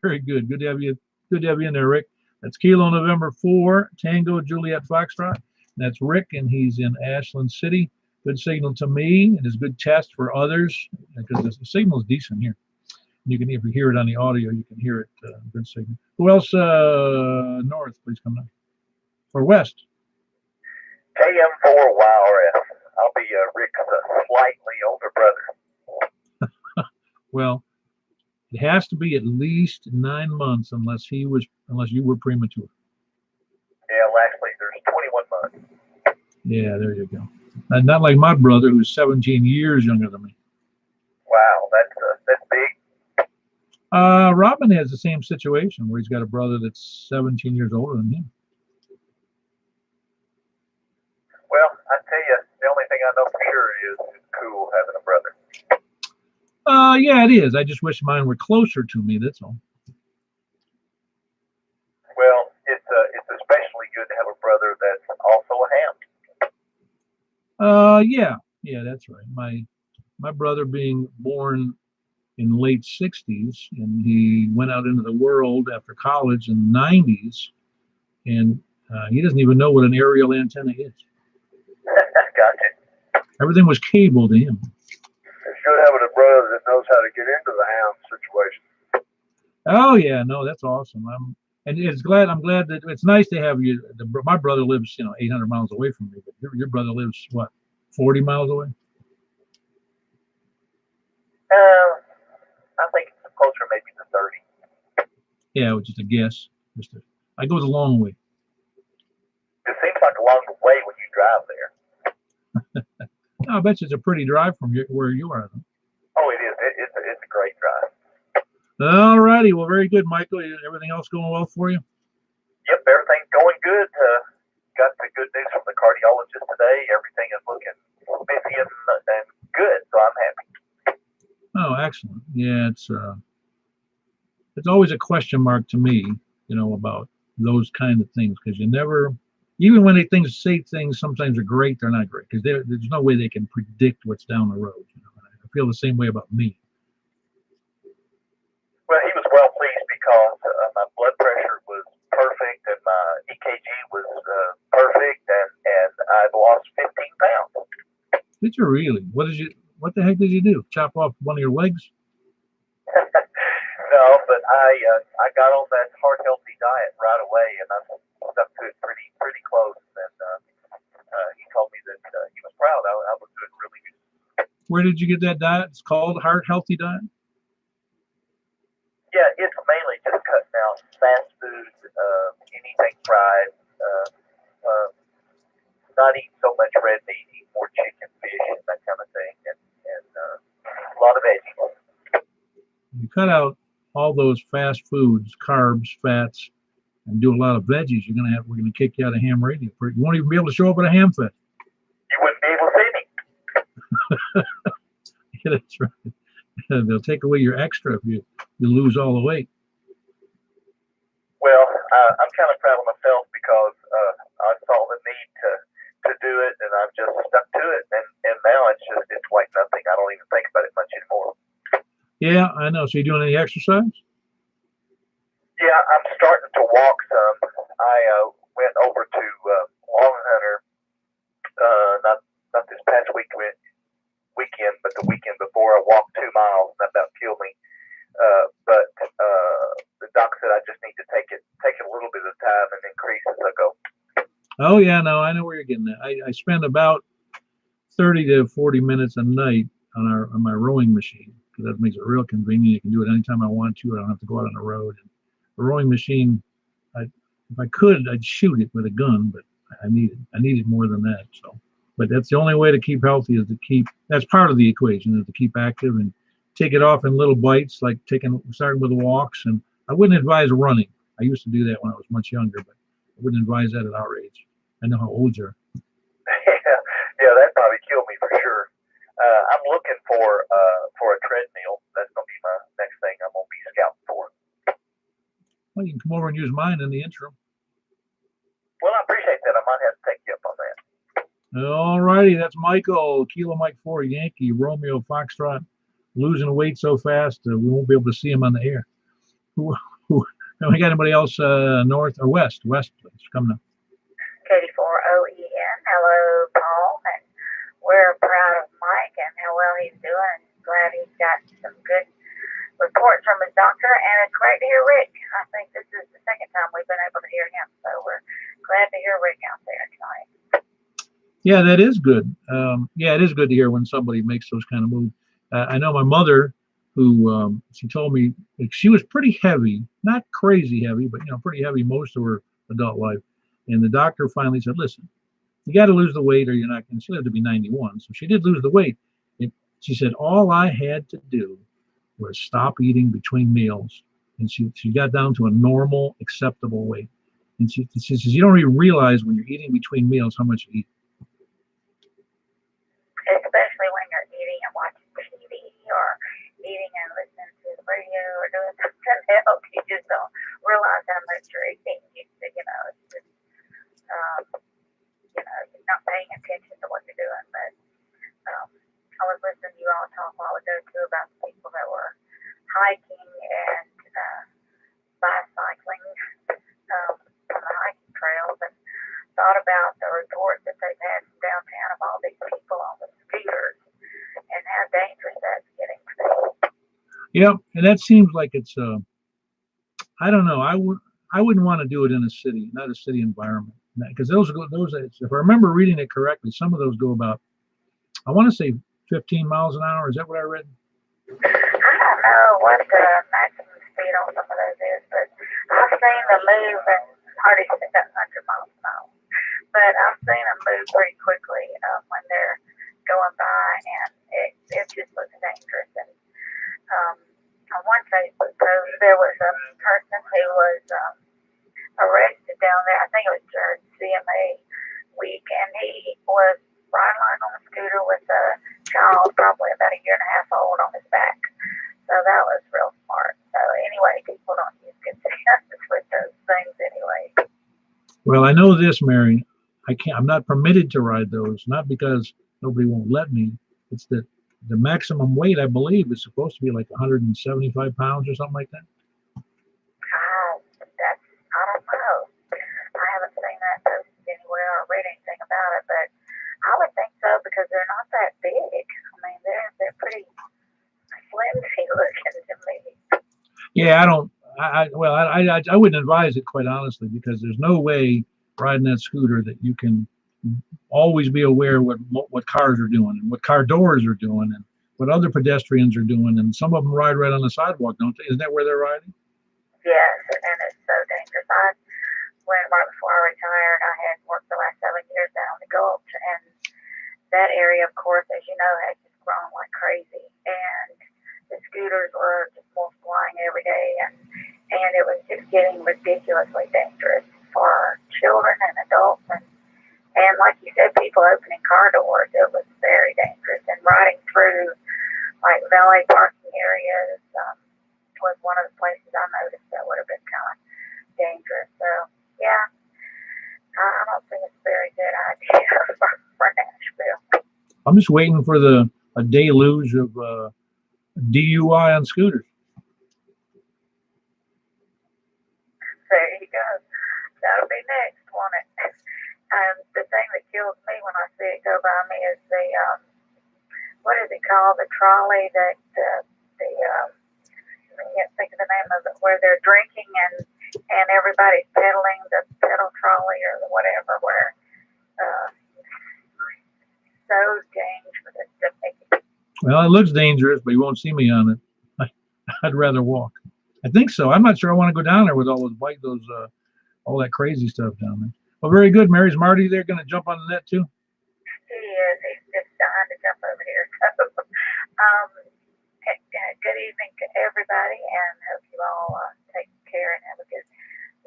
Very good. Good to have you in there, Rick. That's Kilo November 4 Tango Juliet Foxtrot. That's Rick, and he's in Ashland City. Good signal to me, and it's a good test for others because the signal is decent here. You can, if you hear it on the audio, you can hear it. Good signal. Who else? North, please come down. Or west? KM4 YRF. I'll be Rick's slightly older brother. Well, It has to be at least 9 months unless you were premature. Yeah, lastly, there's 21 months. Yeah, there you go. And not like my brother, who's 17 years younger than me. Wow, that's big. Robin has the same situation where he's got a brother that's 17 years older than him. Well, I tell you, the only thing I know for sure is it's cool having a brother. Yeah, it is. I just wish mine were closer to me. That's all. Well, it's especially good to have a brother that's also a ham. Yeah, that's right. My brother being born in the late 60s, and he went out into the world after college in the 90s, and he doesn't even know what an aerial antenna is. Gotcha. Everything was cable to him. It's good having a brother that knows how to get into the ham situation. Oh yeah, no, that's awesome. I'm glad that it's nice to have you. My brother lives, 800 miles away from me, but your brother lives what, 40 miles away? I think it's closer maybe to 30. Yeah, which is a guess. I go the long way. It seems like a long way when you drive there. I bet you it's a pretty drive from where you are. Oh, it is. It's a great drive. All righty. Well, very good, Michael. Everything else going well for you? Yep, everything's going good. Got the good news from the cardiologist today. Everything is looking busy and good, so I'm happy. Oh, excellent. Yeah, it's always a question mark to me, about those kind of things, because you never, even when say things sometimes are great, they're not great, because there's no way they can predict what's down the road. I feel the same way about me. Well, he was well pleased because my blood pressure was perfect and my EKG was perfect, and I've lost 15 pounds. Did you really? What the heck did you do? Chop off one of your legs? No, but I got on that heart healthy diet right away, and I stuck to it pretty close. And he told me that he was proud. I was doing really good. Where did you get that diet? It's called heart healthy diet. Yeah, it's mainly just cutting out fast food, anything fried, not eating so much red meat, eating more chicken, fish, and that kind of thing, and a lot of veggies. You cut out all those fast foods, carbs, fats, and do a lot of veggies. We're gonna kick you out of ham radio. You won't even be able to show up at a ham fest. You wouldn't be able to see me. Yeah, that's right. They'll take away your extra if you lose all the weight. Well, I'm kind of proud of myself because I saw the need to do it, and I've just stuck to it, and now it's like nothing. I don't even think about it much anymore. Yeah, I know. So you doing any exercise? Yeah, I'm starting to walk some. I went over to Long Hunter not this past weekend, but the weekend before. I walked 2 miles, and that about killed me. But the doc said I just need to take a little bit of time and increase as I go. Oh yeah, no, I know where you're getting at. I spend about 30 to 40 minutes a night on my rowing machine, because that makes it real convenient. You can do it anytime I want to. I don't have to go out on the road. And the rowing machine, if I could, I'd shoot it with a gun, but I need it more than that. So, but that's the only way to keep healthy, is to keep. That's part of the equation, is to keep active and take it off in little bites, like starting with walks. And I wouldn't advise running. I used to do that when I was much younger, but I wouldn't advise that at our age. I know how old you are. Yeah, that probably killed me for sure. I'm looking for a treadmill. That's gonna be my next thing I'm gonna be scouting for. Well, you can come over and use mine in the interim. Well, I appreciate that. I might have to take you up on that. All righty, that's Michael, Kilo Mike 4, Yankee, Romeo, Foxtrot, losing weight so fast we won't be able to see him on the air. Have we got anybody else north or west? West, please. Come now. Katie 4OEN. Hello, Paul. And we're proud of Mike and how well he's doing. Glad he's got some good reports from his doctor. And it's great to hear Rick. I think this is the second time we've been able to hear him. So we're glad to hear Rick out there tonight. Yeah, that is good. Yeah, it is good to hear when somebody makes those kind of moves. I know my mother who she told me like, she was pretty heavy, not crazy heavy, but pretty heavy most of her adult life. And the doctor finally said, "Listen, you got to lose the weight, or you're not going to." She lived to be 91, so she did lose the weight. And she said all I had to do was stop eating between meals, and she got down to a normal, acceptable weight. And she says you don't even realize when you're eating between meals how much you eat. Especially when you're eating and watching TV or eating and listening to the radio or doing something else. You just don't realize how much you're eating. It's just, you're not paying attention to what you're doing. But I was listening to you all talk a while ago, too, about the people that were hiking and bicycling on the hiking trails, and thought about the reports that they've had from downtown of all these people on the scooters and how dangerous that's getting to be. Yeah, and that seems like it's I don't know. I wouldn't want to do it in a city, not a city environment, because those, if I remember reading it correctly, some of those go about, I want to say 15 miles an hour. Is that what I read? I don't know what the maximum speed on some of those is, but I've seen them move and hardly hit that 100 miles an hour. But I've seen them move pretty quickly when they're going by, and it just looks dangerous. And on one Facebook post, there was a person who was arrested down there. I think it was during CMA week, and he was riding along on a scooter with a child, probably about a year and a half old, on his back. So that was real smart. So anyway, people don't use good sense with those things anyway. Well, I know this, Mary. I'm not permitted to ride those, not because nobody won't let me. It's that the maximum weight, I believe, is supposed to be like 175 pounds or something like that. I don't know. I haven't seen that posted anywhere or read anything about it, but I would think so because they're not that big. I mean, they're pretty flimsy looking to me. Yeah, I don't. I wouldn't advise it, quite honestly, because there's no way riding that scooter that you can always be aware what cars are doing and what car doors are doing and what other pedestrians are doing. And some of them ride right on the sidewalk, don't they? Isn't that where they're riding? Yes, and it's so dangerous. When right before I retired, I had worked the last 7 years down on the Gulch, and that area, of course, as you know, had just grown like crazy, and the scooters were just multiplying every day, and it was just getting ridiculously dangerous for children and adults, and like you said, people opening car doors. It was very dangerous, and riding through like valet parking areas was one of the places I noticed that would have been kind of dangerous. So yeah, I don't think it's a very good idea for Nashville. I'm just waiting for a deluge of DUI on scooters. There you go. That'll be next, won't it? The thing that kills me when I see it go by me is the what is it called? The trolley that I can't think of the name of it, where they're drinking and everybody's pedaling the pedal trolley or whatever, where so dangerous to me. Well, it looks dangerous, but you won't see me on it. I'd rather walk. I think so. I'm not sure I want to go down there with all all that crazy stuff down there. Well, very good, Mary. Is Marty there going to jump on the net too? He is. He's just dying to jump over here. So, good evening to everybody, and hope you all take care and have a good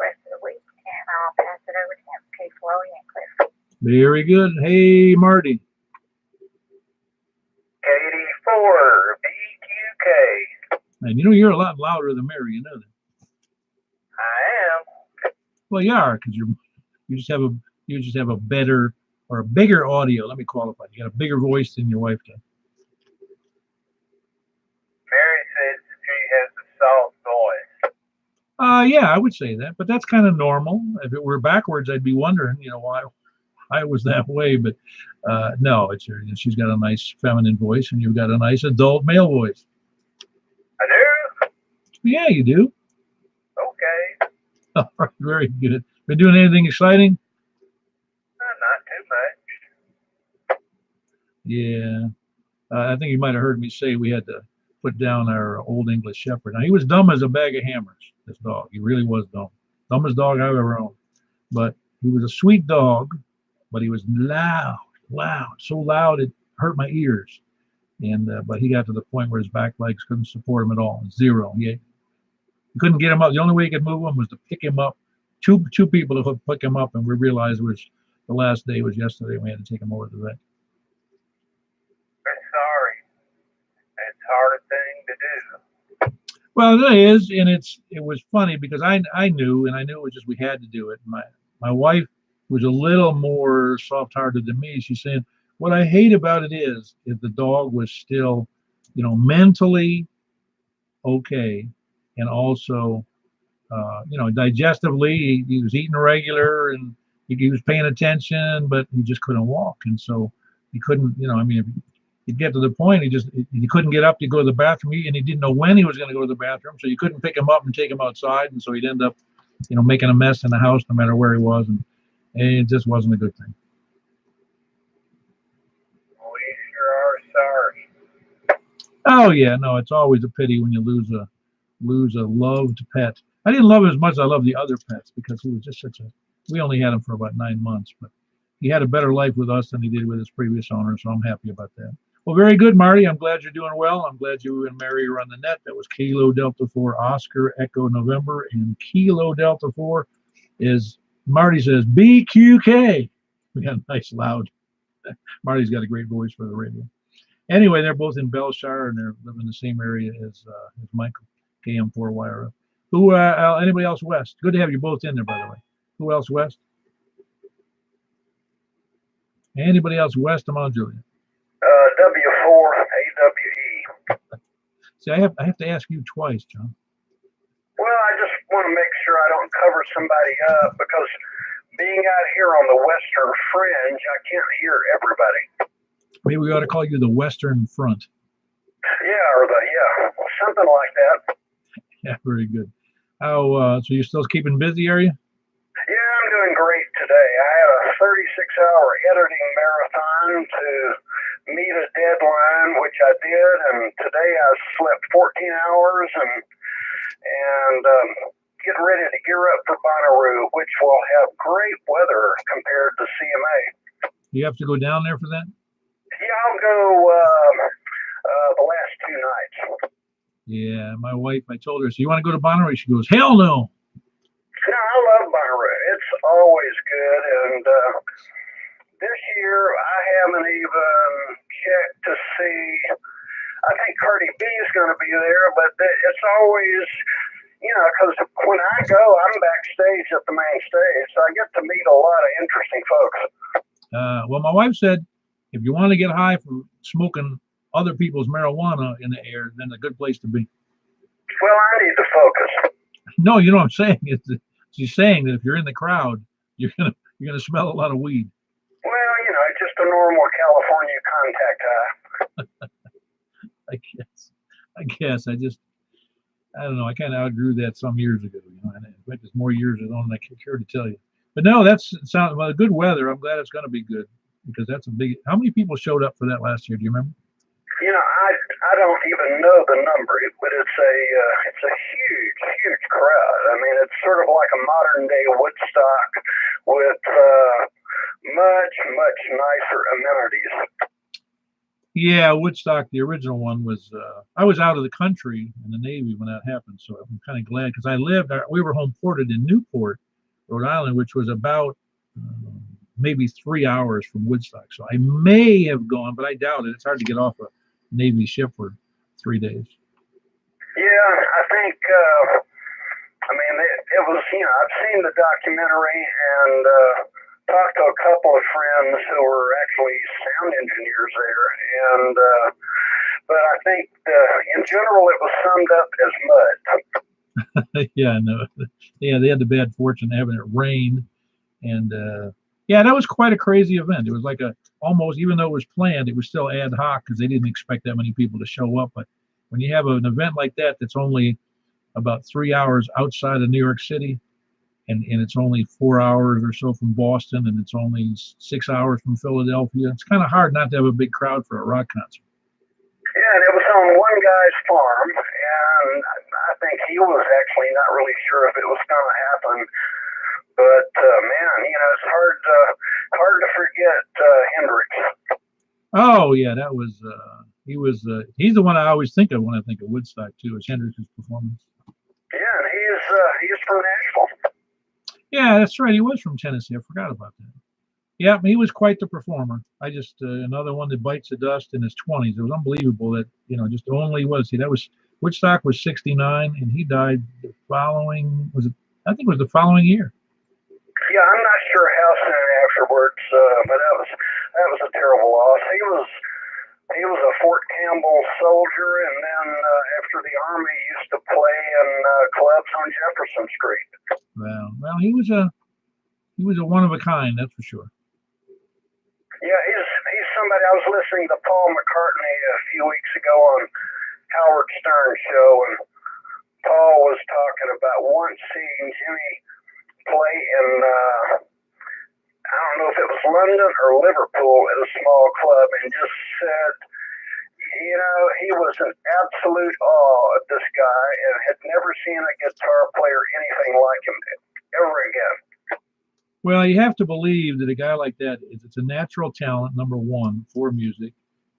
rest of the week. And I'll pass it over to him, K. Chloe and Cliff. Very good. Hey, Marty. 84 BQK. And you're a lot louder than Mary. You know that. I am. Well, you are, because you just have a better or a bigger audio. Let me qualify. You got a bigger voice than your wife does. Mary says she has a soft voice. Yeah, I would say that, but that's kind of normal. If it were backwards, I'd be wondering, why I was that way. But no, she's got a nice feminine voice, and you've got a nice adult male voice. I do? Yeah, you do. Okay. All right, very good. Been doing anything exciting? Not too much. Yeah. I think you might have heard me say we had to put down our old English Shepherd. Now he was dumb as a bag of hammers. This dog, he really was dumb, dumbest dog I've ever owned. But he was a sweet dog, but he was loud, so loud it hurt my ears. And but he got to the point where his back legs couldn't support him at all. Zero. You couldn't get him up. The only way you could move him was to pick him up. Two people to pick him up, and we realized it was the last day was yesterday. We had to take him over to the vet. I'm sorry. It's a hard thing to do. Well, it is, and it was funny because I knew, and I knew it was just we had to do it. My wife was a little more soft-hearted than me. She's saying, what I hate about it is if the dog was still, mentally okay, and also, digestively, he was eating regular and he was paying attention, but he just couldn't walk. And so he couldn't, if he'd get to the point, he couldn't get up to go to the bathroom, and he didn't know when he was going to go to the bathroom. So you couldn't pick him up and take him outside. And so he'd end up, making a mess in the house no matter where he was. And it just wasn't a good thing. We sure are sorry. Oh yeah, no, it's always a pity when you lose a loved pet. I didn't love him as much as I loved the other pets because he was just we only had him for about 9 months, but he had a better life with us than he did with his previous owner, so I'm happy about that. Well, very good, Marty. I'm glad you're doing well. I'm glad you and Mary are on the net. That was Kilo Delta 4 Oscar Echo November, and Kilo Delta 4 is, Marty says, BQK. We got a nice loud. Marty's got a great voice for the radio. Anyway, they're both in Bellshire, and they're living in the same area as Michael, KM4YRF. Who, anybody else west? Good to have you both in there, by the way. Who else west? Anybody else west of Mount Juliet? W4 AWE. See, I have to ask you twice, John. Well, I just want to make sure I don't cover somebody up because being out here on the western fringe, I can't hear everybody. Maybe we ought to call you the Western Front. Yeah, something like that. Yeah, very good. So you're still keeping busy, are you? Yeah, I'm doing great today. I had a 36-hour editing marathon to meet a deadline, which I did, and today I slept 14 hours and getting ready to gear up for Bonnaroo, which will have great weather compared to CMA. You have to go down there for that? Yeah, I'll go the last 2 nights. Yeah, my wife, I told her, so you want to go to Bonnaroo? She goes, hell no. No, I love Bonnaroo. It's always good, and this year I haven't even checked to see. I think Cardi B is going to be there, but it's always, because when I go, I'm backstage at the main stage, so I get to meet a lot of interesting folks. Well, my wife said, if you want to get high from smoking other people's marijuana in the air, then a good place to be. Well, I need to focus. No, you know what I'm saying? She's saying that if you're in the crowd, you're gonna smell a lot of weed. Well, it's just a normal California contact high. I guess. I don't know. I kind of outgrew that some years ago. In fact, it's more years ago than I care to tell you. But no, sounds well. Good weather. I'm glad it's going to be good because that's a big. How many people showed up for that last year? Do you remember? I don't even know the number, but it's a huge crowd. I mean, it's sort of like a modern day Woodstock with much nicer amenities. Yeah, Woodstock, the original one was. I was out of the country in the Navy when that happened, so I'm kind of glad because we were home ported in Newport, Rhode Island, which was about maybe 3 hours from Woodstock. So I may have gone, but I doubt it. It's hard to get off a Navy ship for 3 days. Yeah, I think, it was, I've seen the documentary and talked to a couple of friends who were actually sound engineers there. And, but I think in general, it was summed up as mud. Yeah, no. Yeah, they had the bad fortune of having it rain. And, yeah, that was quite a crazy event. It was like almost, even though it was planned, it was still ad hoc because they didn't expect that many people to show up. But when you have an event like that, that's only about 3 hours outside of New York City, and it's only 4 hours or so from Boston, and it's only 6 hours from Philadelphia, it's kind of hard not to have a big crowd for a rock concert. Yeah, and it was on one guy's farm, and I think he was actually not really sure if it was going to happen. But man, it's hard to forget Hendrix. Oh yeah, that was he's the one I always think of when I think of Woodstock too, is Hendrix's performance. Yeah, and he's from Nashville. Yeah, that's right. He was from Tennessee. I forgot about that. Yeah, he was quite the performer. I just another one that bites the dust in his 20s. It was unbelievable that just only was he. That was Woodstock was 69, and he died the following I think it was the following year. Yeah, I'm not sure how soon afterwards, but that was a terrible loss. He was a Fort Campbell soldier, and then after the Army, used to play in clubs on Jefferson Street. Well, he was a one of a kind, that's for sure. Yeah, he's somebody. I was listening to Paul McCartney a few weeks ago on Howard Stern's show, and Paul was talking about once seeing Jimmy play in I don't know if it was London or Liverpool at a small club, and just said, he was in absolute awe of this guy and had never seen a guitar player anything like him ever again. Well, you have to believe that a guy like that, it's a natural talent, number one, for music,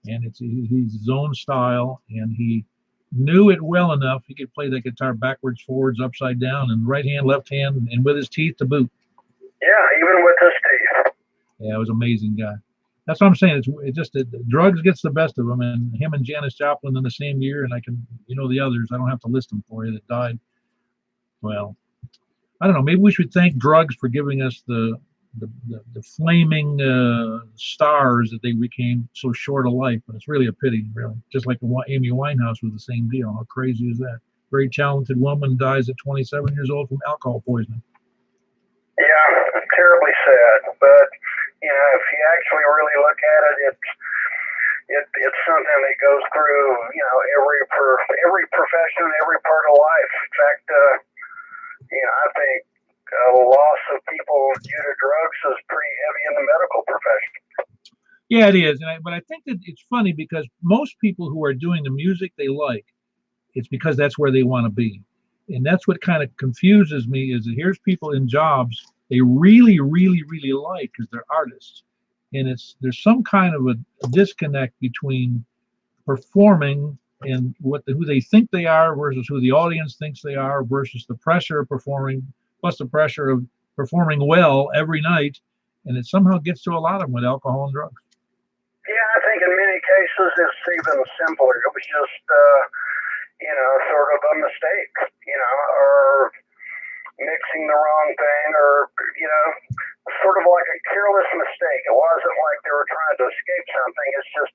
and he's his own style, and he knew it well enough. He could play that guitar backwards, forwards, upside down, and right hand, left hand, and with his teeth to boot. Yeah, even with his teeth. Yeah, it was an amazing guy. That's what I'm saying. It's just that drugs gets the best of him, and him and Janis Joplin in the same year, and I can, the others. I don't have to list them for you that died. Well, I don't know. Maybe we should thank drugs for giving us the flaming stars that they became so short of life. But it's really a pity, really. Just like Amy Winehouse was the same deal. How crazy is that? Very talented woman dies at 27 years old from alcohol poisoning. Yeah, terribly sad. But if you actually really look at it, it's something that goes through every profession, every part of life. In fact, I think a loss of people due to drugs is pretty heavy in the medical profession. Yeah, it is. But I think that it's funny because most people who are doing the music they like, it's because that's where they want to be. And that's what kind of confuses me is that here's people in jobs they really, really, really like because they're artists. And there's some kind of a disconnect between performing and who they think they are versus who the audience thinks they are versus the pressure of performing plus the pressure of performing well every night, and it somehow gets to a lot of them with alcohol and drugs. Yeah, I think in many cases it's even simpler. It was just sort of a mistake, or mixing the wrong thing, or sort of like a careless mistake. It wasn't like they were trying to escape something. It's just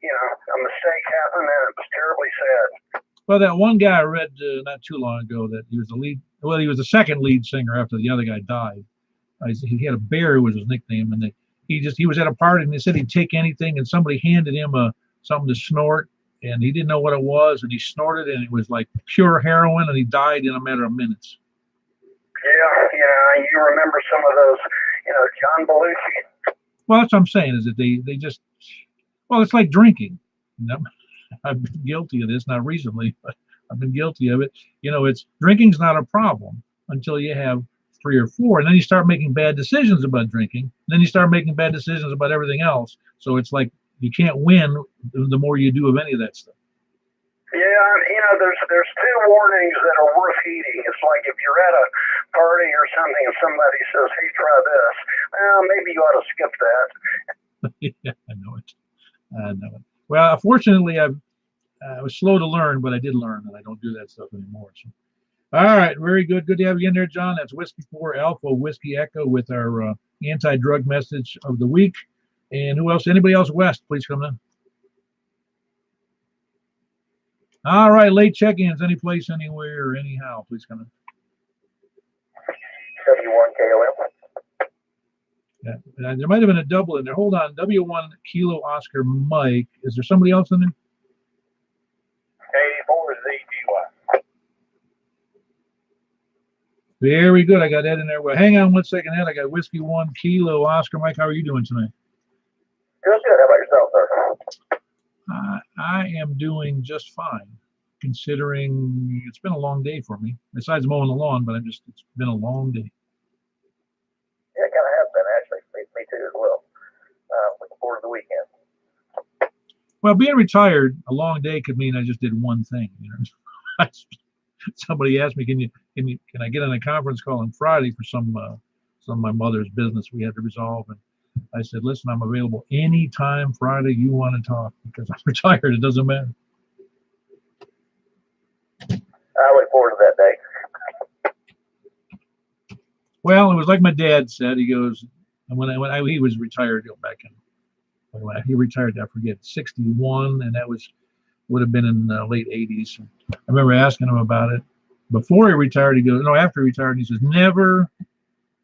a mistake happened, and it was terribly sad. Well, that one guy I read not too long ago that he was he was the second lead singer after the other guy died. He had a bear who was his nickname, and he was at a party and they said he'd take anything, and somebody handed him something to snort, and he didn't know what it was, and he snorted, and it was like pure heroin, and he died in a matter of minutes. Yeah, you remember some of those, John Belushi. Well, that's what I'm saying is that they just, well, it's like drinking. I've been guilty of this, not recently, but I've been guilty of it. It's drinking's not a problem until you have 3 or 4, and then you start making bad decisions about drinking. And then you start making bad decisions about everything else. So it's like you can't win the more you do of any of that stuff. Yeah, there's 2 warnings that are worth heeding. It's like if you're at a party or something and somebody says, "Hey, try this," well, maybe you ought to skip that. Yeah, I know it. Well, fortunately, I was slow to learn, but I did learn, and I don't do that stuff anymore. So. All right, very good. Good to have you in there, John. That's Whiskey 4 Alpha Whiskey Echo with our anti-drug message of the week. And who else? Anybody else west? Please come in. All right, late check-ins. Any place, anywhere, anyhow. Please come in. W1KOM. Yeah, there might have been a double in there. Hold on. W1 Kilo Oscar Mike. Is there somebody else in there? 84ZGY. Very good. I got Ed in there. Well, hang on one second, Ed. I got Whiskey 1 Kilo Oscar Mike. How are you doing tonight? Good. How about yourself, sir? I am doing just fine, considering it's been a long day for me. Besides mowing the lawn, but it's been a long day. Yeah, it kind of has been actually. Me too as well. Looking forward to the weekend. Well, being retired, a long day could mean I just did one thing. Somebody asked me, can I get on a conference call on Friday for some of my mother's business we had to resolve? And I said, listen, I'm available anytime Friday you want to talk because I'm retired. It doesn't matter. I look forward to that day. Well, it was like my dad said. He goes, and he was retired, back in when he retired, I forget, 61, and that would have been in the late 80s. I remember asking him about it before he retired. He goes, no, after he retired, he says, never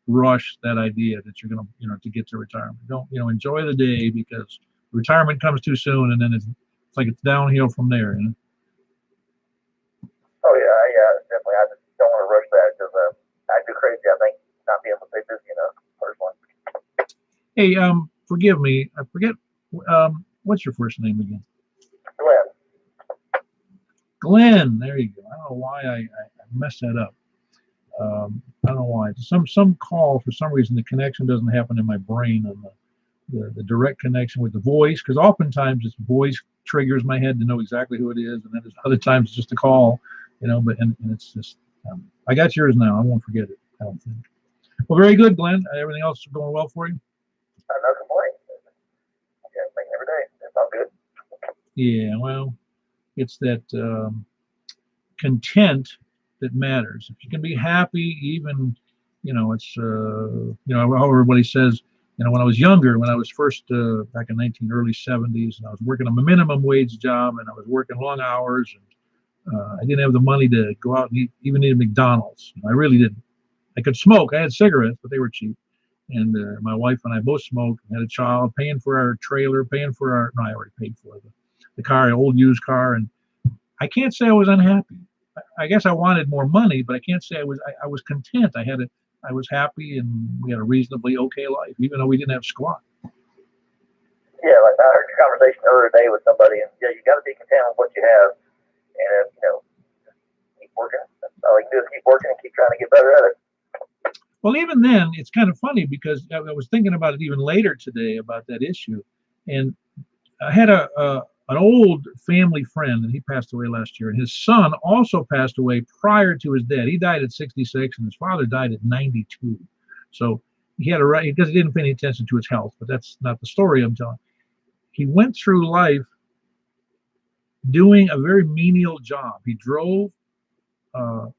rush that idea that you're going to, to get to retirement. Don't, enjoy the day because retirement comes too soon, and then it's like it's downhill from there. Oh yeah, definitely. I just don't want to rush that because I do crazy. I think not being able to stay busy enough personally. Hey, forgive me. I forget. What's your first name again? Glenn. Glenn. There you go. I don't know why I messed that up. I don't know why. Some call, for some reason, the connection doesn't happen in my brain on the direct connection with the voice, because oftentimes it's voice triggers my head to know exactly who it is, and then there's other times it's just a call, but and it's just I got yours now. I won't forget it, I don't think. Well, very good, Glenn. Everything else is going well for you? No complaints. Yeah, everything every day. It's all good. Yeah, well, it's that content that matters. If you can be happy, even, it's, how everybody says, when I was younger, when I was first back in early 70s, and I was working a minimum wage job, and I was working long hours, and I didn't have the money to go out and even eat at McDonald's. I really didn't. I could smoke. I had cigarettes, but they were cheap. And my wife and I both smoked, had a child, paying for our trailer, no, I already paid for the car, an old used car. And I can't say I was unhappy. I guess I wanted more money, but I can't say I was content. I was happy, and we had a reasonably okay life, even though we didn't have squat. Yeah, like I heard your conversation earlier today with somebody, and yeah, you got to be content with what you have, and keep working. All you can do is keep working and keep trying to get better at it. Well, even then, it's kind of funny because I was thinking about it even later today about that issue, and I had an old family friend, and he passed away last year, and his son also passed away prior to his dad. He died at 66, and his father died at 92. So he had because he didn't pay any attention to his health, but that's not the story I'm telling. He went through life doing a very menial job. He drove a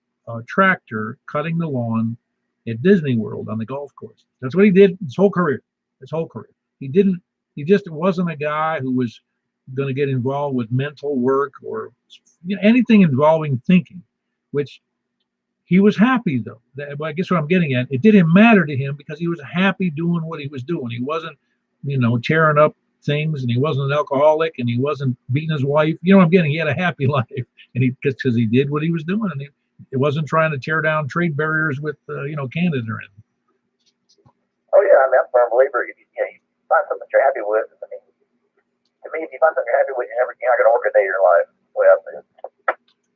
tractor cutting the lawn at Disney World on the golf course. That's what he did his whole career. He just wasn't a guy who was going to get involved with mental work or anything involving thinking, which he was happy though. I guess what I'm getting at, it didn't matter to him because he was happy doing what he was doing. He wasn't, tearing up things, and he wasn't an alcoholic, and he wasn't beating his wife. You know what I'm getting? He had a happy life, and because he did what he was doing, and it wasn't trying to tear down trade barriers with Canada or anything. Oh yeah, I'm a firm believer. If you find something you're happy with, to me, if you find something you're happy with, you're not going to work a day in your life.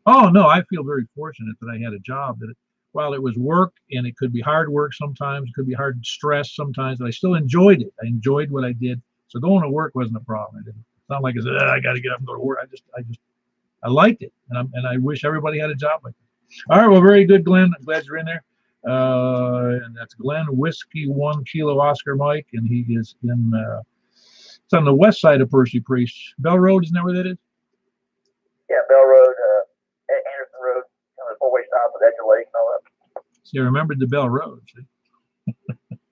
Oh no, I feel very fortunate that I had a job that, while it was work, and it could be hard work sometimes, it could be hard stress sometimes, but I still enjoyed it. I enjoyed what I did. So going to work wasn't a problem. It's not like I said, I got to get up and go to work. I liked it, and I wish everybody had a job like that. All right, well, very good, Glenn. I'm glad you're in there. And that's Glenn Whiskey 1 Kilo Oscar Mike, and he is in. It's on the west side of Percy Priest. Bell Road, isn't that where that is? Yeah, Bell Road, Anderson Road, the four-way stop with Edge of Lake and all that. See, I remembered the Bell Road. See?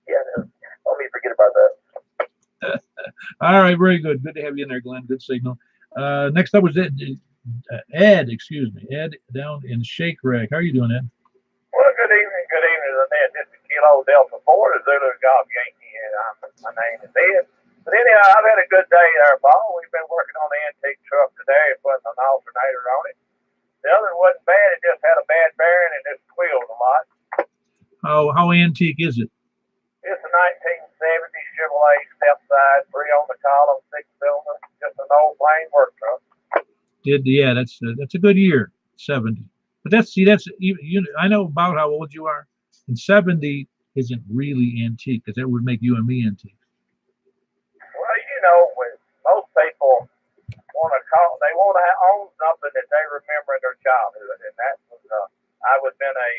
Yeah, don't me forget about that. All right, very good. Good to have you in there, Glenn. Good signal. Next up was Ed, down in Shake Rag. How are you doing, Ed? Well, good evening, Annette. This is Kilo Delta 4, the Zulu Golf Yankee, and my name is Ed. But anyhow, I've had a good day there, Paul. We've been working on the antique truck today and putting an alternator on it. The other wasn't bad. It just had a bad bearing and it squealed a lot. How antique is it? It's a 1970 Chevrolet step side, 3 on the column, 6-cylinder, just a an old plain work truck. Yeah, that's a good year, 70. But that's I know about how old you are, and 70 isn't really antique because that would make you and me antique. Well, when most people they want to own something that they remember in their childhood, and that was I was in a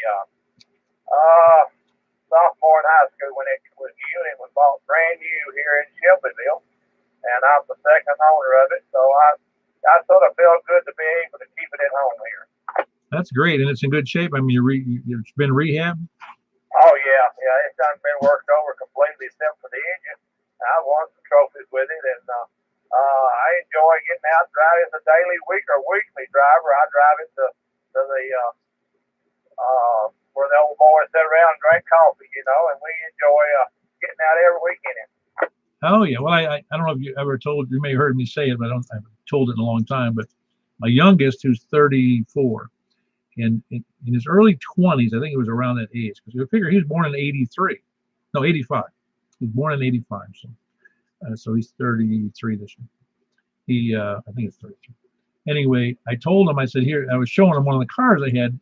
sophomore in high school when it was unit was bought brand new here in Shelbyville, and I'm the second owner of it, so I sort of feel good to be able to keep it at home here. That's great, and it's in good shape. I mean, it's been rehabbed. Oh yeah, it's done been worked over completely except for the engine. I won some trophies with it, and I enjoy getting out and driving. It's a daily weekly driver. I drive it to the where the old boys sit around and drink coffee, and we enjoy getting out every weekend. Oh yeah, well I don't know if you ever told. You may have heard me say it, but I haven't told it in a long time. But my youngest, who's 34, and in his early 20s, I think it was around that age, because you figure he was born in 83, no 85. He was born in 85, so he's 33 this year. He I think it's 33. Anyway, I told him, I said, here, I was showing him one of the cars I had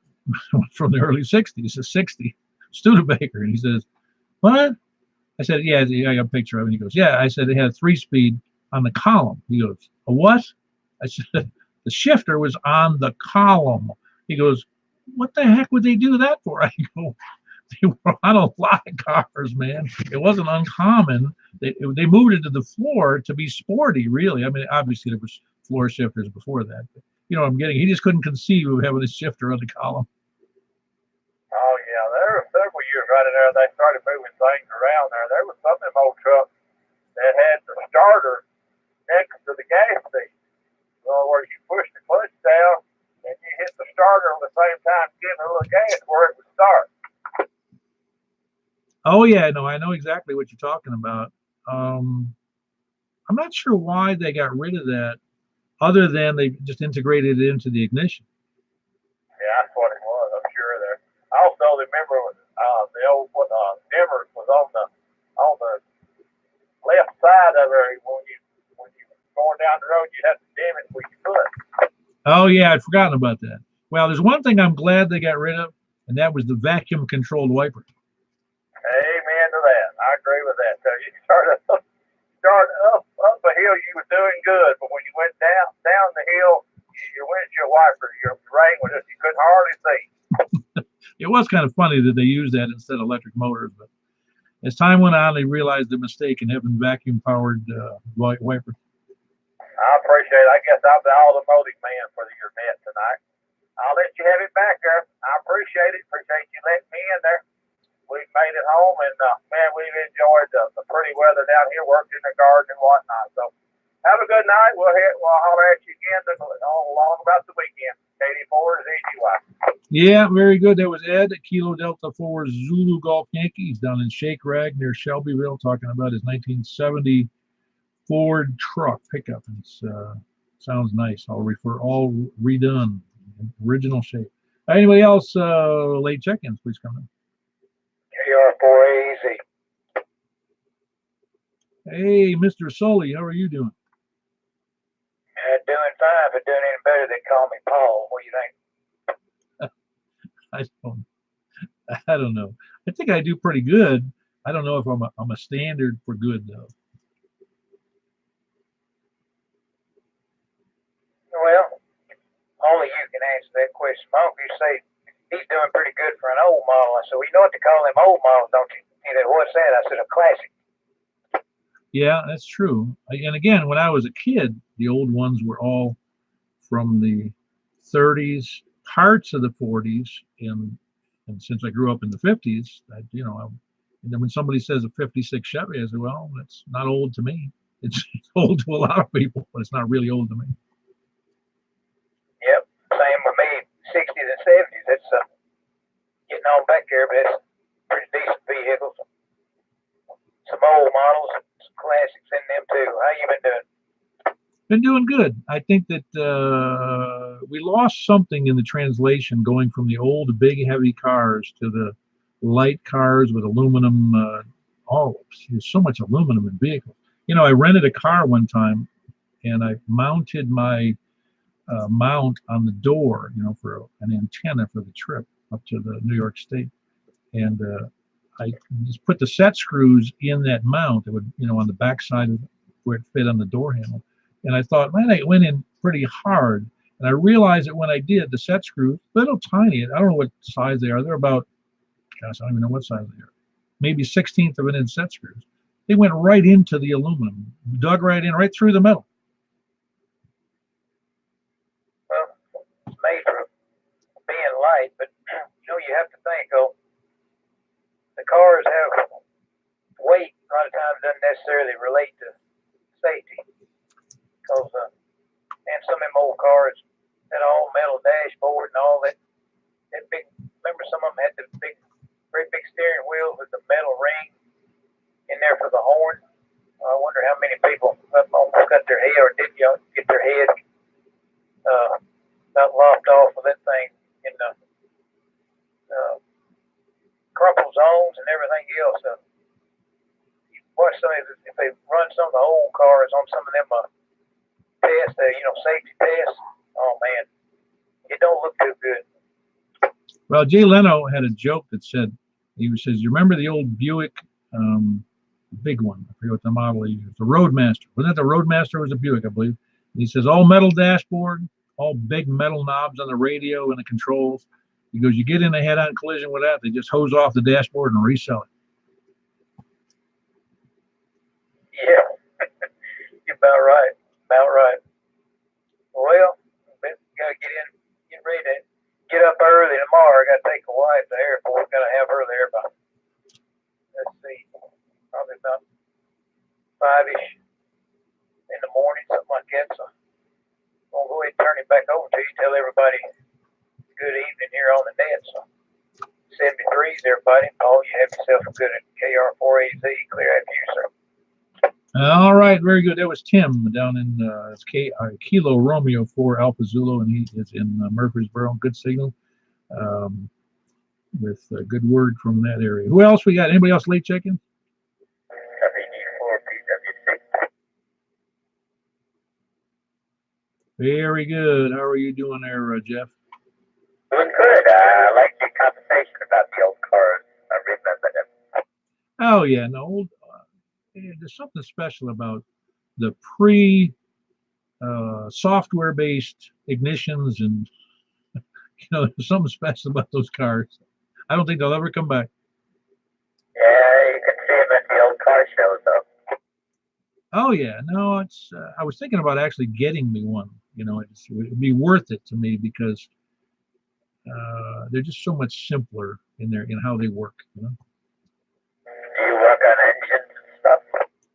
from the early 60s, a 60 Studebaker, and he says, what? I said, yeah, I got a picture of it. And he goes, yeah. I said, it had a 3-speed on the column. He goes, a what? I said, the shifter was on the column. He goes, what the heck would they do that for? I go, they were on a lot of cars, man. It wasn't uncommon. They moved it to the floor to be sporty, really. I mean, obviously there was floor shifters before that. But you know what I'm getting? He just couldn't conceive of having a shifter on the column. Oh yeah, there were several years right in there they started moving things around there. There was some of them old trucks that had the starter next to the gas seat. In other words, you push the clutch down and you hit the starter at the same time, giving a little gas where it would start. Oh yeah, no, I know exactly what you're talking about. I'm not sure why they got rid of that, other than they just integrated it into the ignition. Yeah, that's what it was. I'm sure there. I also remember the old dimmer was on the left side of it. When you were going down the road, you had to dim it with your foot. Oh yeah, I'd forgotten about that. Well, there's one thing I'm glad they got rid of, and that was the vacuum controlled wiper. Amen to that. I agree with that. So you start up a hill, you were doing good, but when you went down the hill, your windshield wiper, your rain was just, you couldn't hardly see. It was kind of funny that they used that instead of electric motors, but as time went on, they realized their mistake in having vacuum powered wiper. I appreciate it. I guess I'm the automotive man for your net tonight. I'll let you have it back there. I appreciate it. Appreciate you letting me in there. We've made it home, and man, we've enjoyed the pretty weather down here, worked in the garden and whatnot. So have a good night. We'll holler at you again along about the weekend. 84 is EGY. Yeah, very good. That was Ed at Kilo Delta 4 Zulu Golf Yankees down in Shake Rag near Shelbyville, talking about his 1970 Ford truck pickup. It's sounds nice. All redone, original shape. Anybody else late check-ins? Please come in. KR4AZ. Hey, Mr. Sully, how are you doing? Doing fine, but doing any better than call me Paul. What do you think? I don't know. I think I do pretty good. I don't know if I'm a standard for good though. Well, only you can answer that question. My uncle used to say he's doing pretty good for an old model. I said, well, you know what to call them old models, don't you? He said, what's that? I said, a classic. Yeah, that's true. And again, when I was a kid, the old ones were all from the 30s, parts of the 40s, and since I grew up in the 50s, and then when somebody says a 56 Chevy, I say, well, that's not old to me. It's old to a lot of people, but it's not really old to me. Yep, same with me. 60s and 70s. It's getting on back there, but it's pretty decent vehicles. Some old models, some classics in them too. How you been doing? Been doing good. I think that we lost something in the translation going from the old big heavy cars to the light cars with aluminum. There's so much aluminum in vehicles. I rented a car one time, and I mounted my mount on the door, for an antenna for the trip up to the New York State. And I just put the set screws in that mount that would, on the back side of where it fit on the door handle. And I thought, man, it went in pretty hard. And I realized that when I did, the set screws, little tiny, I don't know what size they are. They're about, gosh, I don't even know what size they are. Maybe 1/16 of an inch set screws. They went right into the aluminum, dug right in, right through the metal. Well, it's made for being light, but you have to think, the cars have weight. A lot of times doesn't necessarily relate to safety, because and some of them old cars had all metal dashboard and all that. That big. Remember, some of them had the very big steering wheels with the metal ring in there for the horn. I wonder how many people almost got their head, or did get their head about lopped off of that thing in the crumple zones and everything else. You watch some of it, if they run some of the old cars on some of them tests, safety tests. Oh man, it don't look too good. Well, Jay Leno had a joke that says, you remember the old Buick, big one, I forget what the model he used, the Roadmaster. Wasn't that the Roadmaster? Was a Buick, I believe. And he says, all metal dashboard, all big metal knobs on the radio and the controls. He goes, you get in a head-on collision with that, they just hose off the dashboard and resell it. Yeah, you're about right. About right. Well, gotta get ready to get up early tomorrow. I gotta take the wife to the airport. Gotta have her there by, let's see, probably about 5-ish in the morning, something like that. So I'll go ahead and turn it back over to you. Tell everybody good evening here on the net. So 73s, everybody. Paul, you have yourself a good KR4AZ. Clear out here, sir. All right, very good. That was Tim down in Kilo Romeo 4 Alpha Zulu, and he is in Murfreesboro. Good signal, with a good word from that area. Who else we got? Anybody else late check-in? Very good. How are you doing there, Jeff? Doing good. I like your conversation about the old cars. I remember them. Oh yeah, no. There's something special about the software-based ignitions, and there's something special about those cars. I don't think they'll ever come back. Yeah, you can see them at the old car shows, though. Oh yeah, no, it's. I was thinking about actually getting me one. It'd be worth it to me because they're just so much simpler in how they work. Do you work on engines and stuff?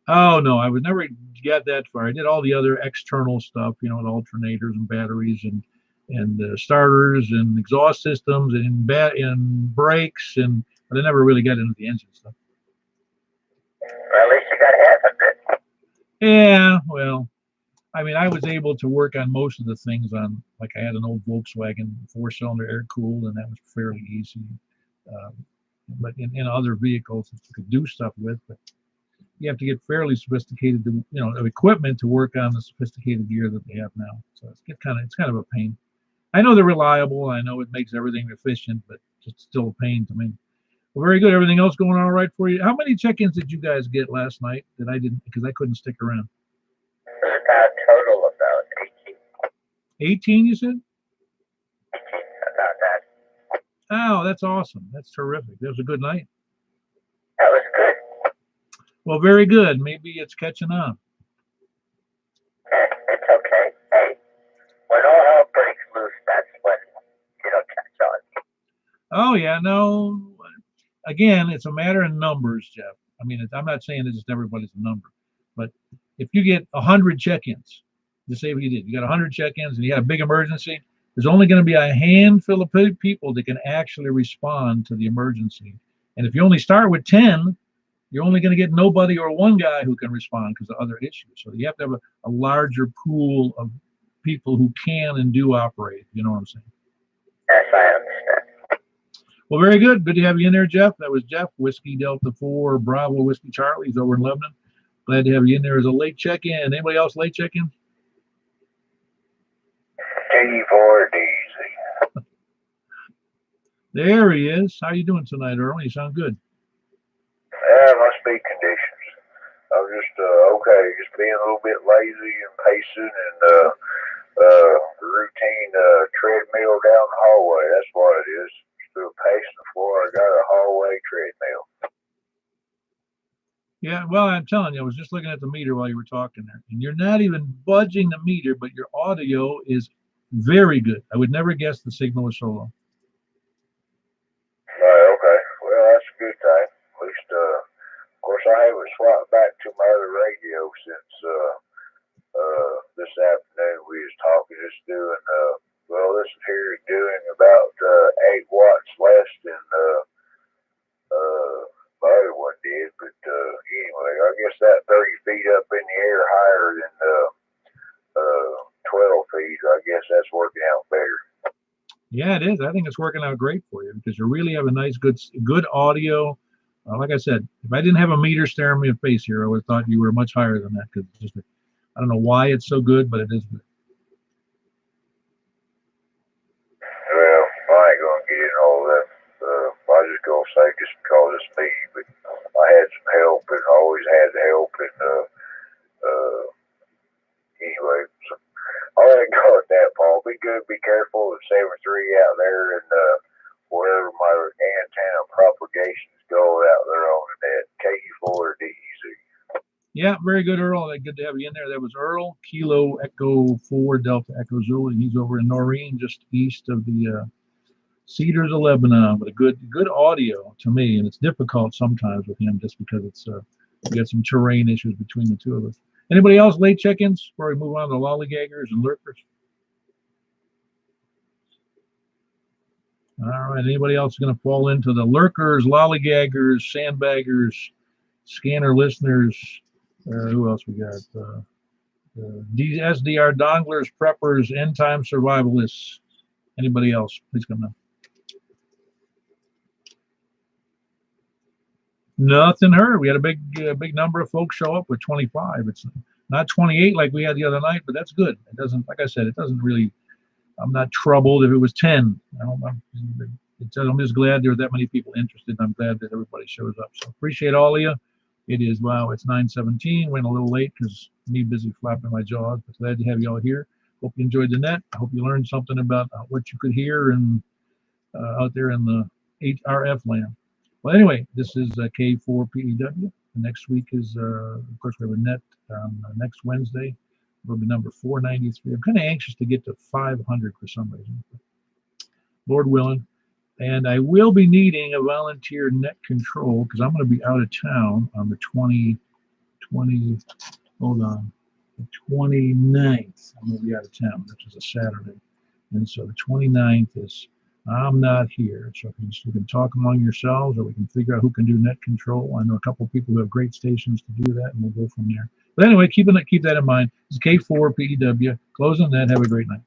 Oh no, I would never get that far. I did all the other external stuff, the alternators and batteries and starters and exhaust systems and brakes, but I never really got into the engine stuff. Well, at least you got half of it. Yeah, well, I mean, I was able to work on most of the things on, like I had an old Volkswagen 4-cylinder air-cooled, and that was fairly easy. But in other vehicles, you could do stuff with, but you have to get fairly sophisticated, of equipment to work on the sophisticated gear that they have now. So it's kind of a pain. I know they're reliable. I know it makes everything efficient, but it's still a pain to me. Well, very good. Everything else going all right for you? How many check-ins did you guys get last night that I didn't, because I couldn't stick around? A total of about 18. 18, you said? 18, about that. Oh, that's awesome. That's terrific. That was a good night. That was good. Well, very good. Maybe it's catching on. It's okay. Hey, when all hell breaks loose, that's when it'll catch on. Oh, yeah. No. Again, it's a matter of numbers, Jeff. I mean, I'm not saying that just everybody's a number, but if you get 100 check-ins, just say what you did. You got 100 check-ins and you got a big emergency, there's only going to be a handful of people that can actually respond to the emergency. And if you only start with 10, you're only going to get nobody or one guy who can respond because of other issues. So you have to have a larger pool of people who can and do operate. You know what I'm saying? Yes, I understand. Well, very good. Good to have you in there, Jeff. That was Jeff, Whiskey Delta 4, Bravo, Whiskey Charlie. He's over in Lebanon. Glad to have you in there as a late check-in. Anybody else late check-in? K4DZ. There he is. How you doing tonight, Earl? You sound good. Yeah, must be conditions. I'm just okay, just being a little bit lazy and pacing and routine treadmill down the hallway. That's what it is. Just do a pacing before I got a hallway treadmill. Yeah, well, I'm telling you, I was just looking at the meter while you were talking there, and you're not even budging the meter, but your audio is very good. I would never guess the signal was so low. Right, okay. Well, that's a good thing. At least, of course, I haven't swapped back to my other radio since this afternoon. We was talking, just doing, well, this here is doing about 8 watts less than my other one did. But anyway, I guess that 30 feet up in the air higher than 12 feet, I guess that's working out better. Yeah, it is. I think it's working out great for you because you really have a nice, good audio. Like I said, if I didn't have a meter staring me in the face here, I would have thought you were much higher than that. Because I don't know why it's so good, but it is good. Well, I ain't gonna get in all that. I just gonna say just because it's me, but I had some help and always had help and anyway. So I ain't got that, Paul. Be good, be careful. It's 7-3 out there and wherever my antenna propagations go out there on the net. K4DZ. Yeah, very good, Earl. Good to have you in there. That was Earl, Kilo Echo 4 Delta Echo Zulu, and he's over in Noreen, just east of the Cedars of Lebanon. But a good audio to me, and it's difficult sometimes with him just because it's we got some terrain issues between the two of us. Anybody else late check-ins before we move on to lollygaggers and lurkers? All right. Anybody else going to fall into the lurkers, lollygaggers, sandbaggers, scanner listeners? Who else we got? SDR donglers, preppers, end time survivalists. Anybody else? Please come down. Nothing heard. We had a big number of folks show up with 25. It's not 28 like we had the other night, but that's good. It doesn't, like I said, it doesn't really. I'm not troubled if it was 10. I'm just glad there were that many people interested. I'm glad that everybody shows up. So appreciate all of you. It is, wow, it's 9:17. Went a little late because me busy flapping my jaws, but glad to have you all here. Hope you enjoyed the net. I hope you learned something about what you could hear and out there in the HRF land. Well, anyway, this is K4PEW. Next week is, of course, we have a net next Wednesday. It'll be number 493. I'm kind of anxious to get to 500 for some reason. Lord willing. And I will be needing a volunteer net control because I'm going to be out of town on the 29th. I'm going to be out of town, which is a Saturday. And so the 29th is, I'm not here. So you can talk among yourselves or we can figure out who can do net control. I know a couple of people who have great stations to do that, and we'll go from there. But anyway, keep that in mind. It's K4PEW. Closing that. Have a great night.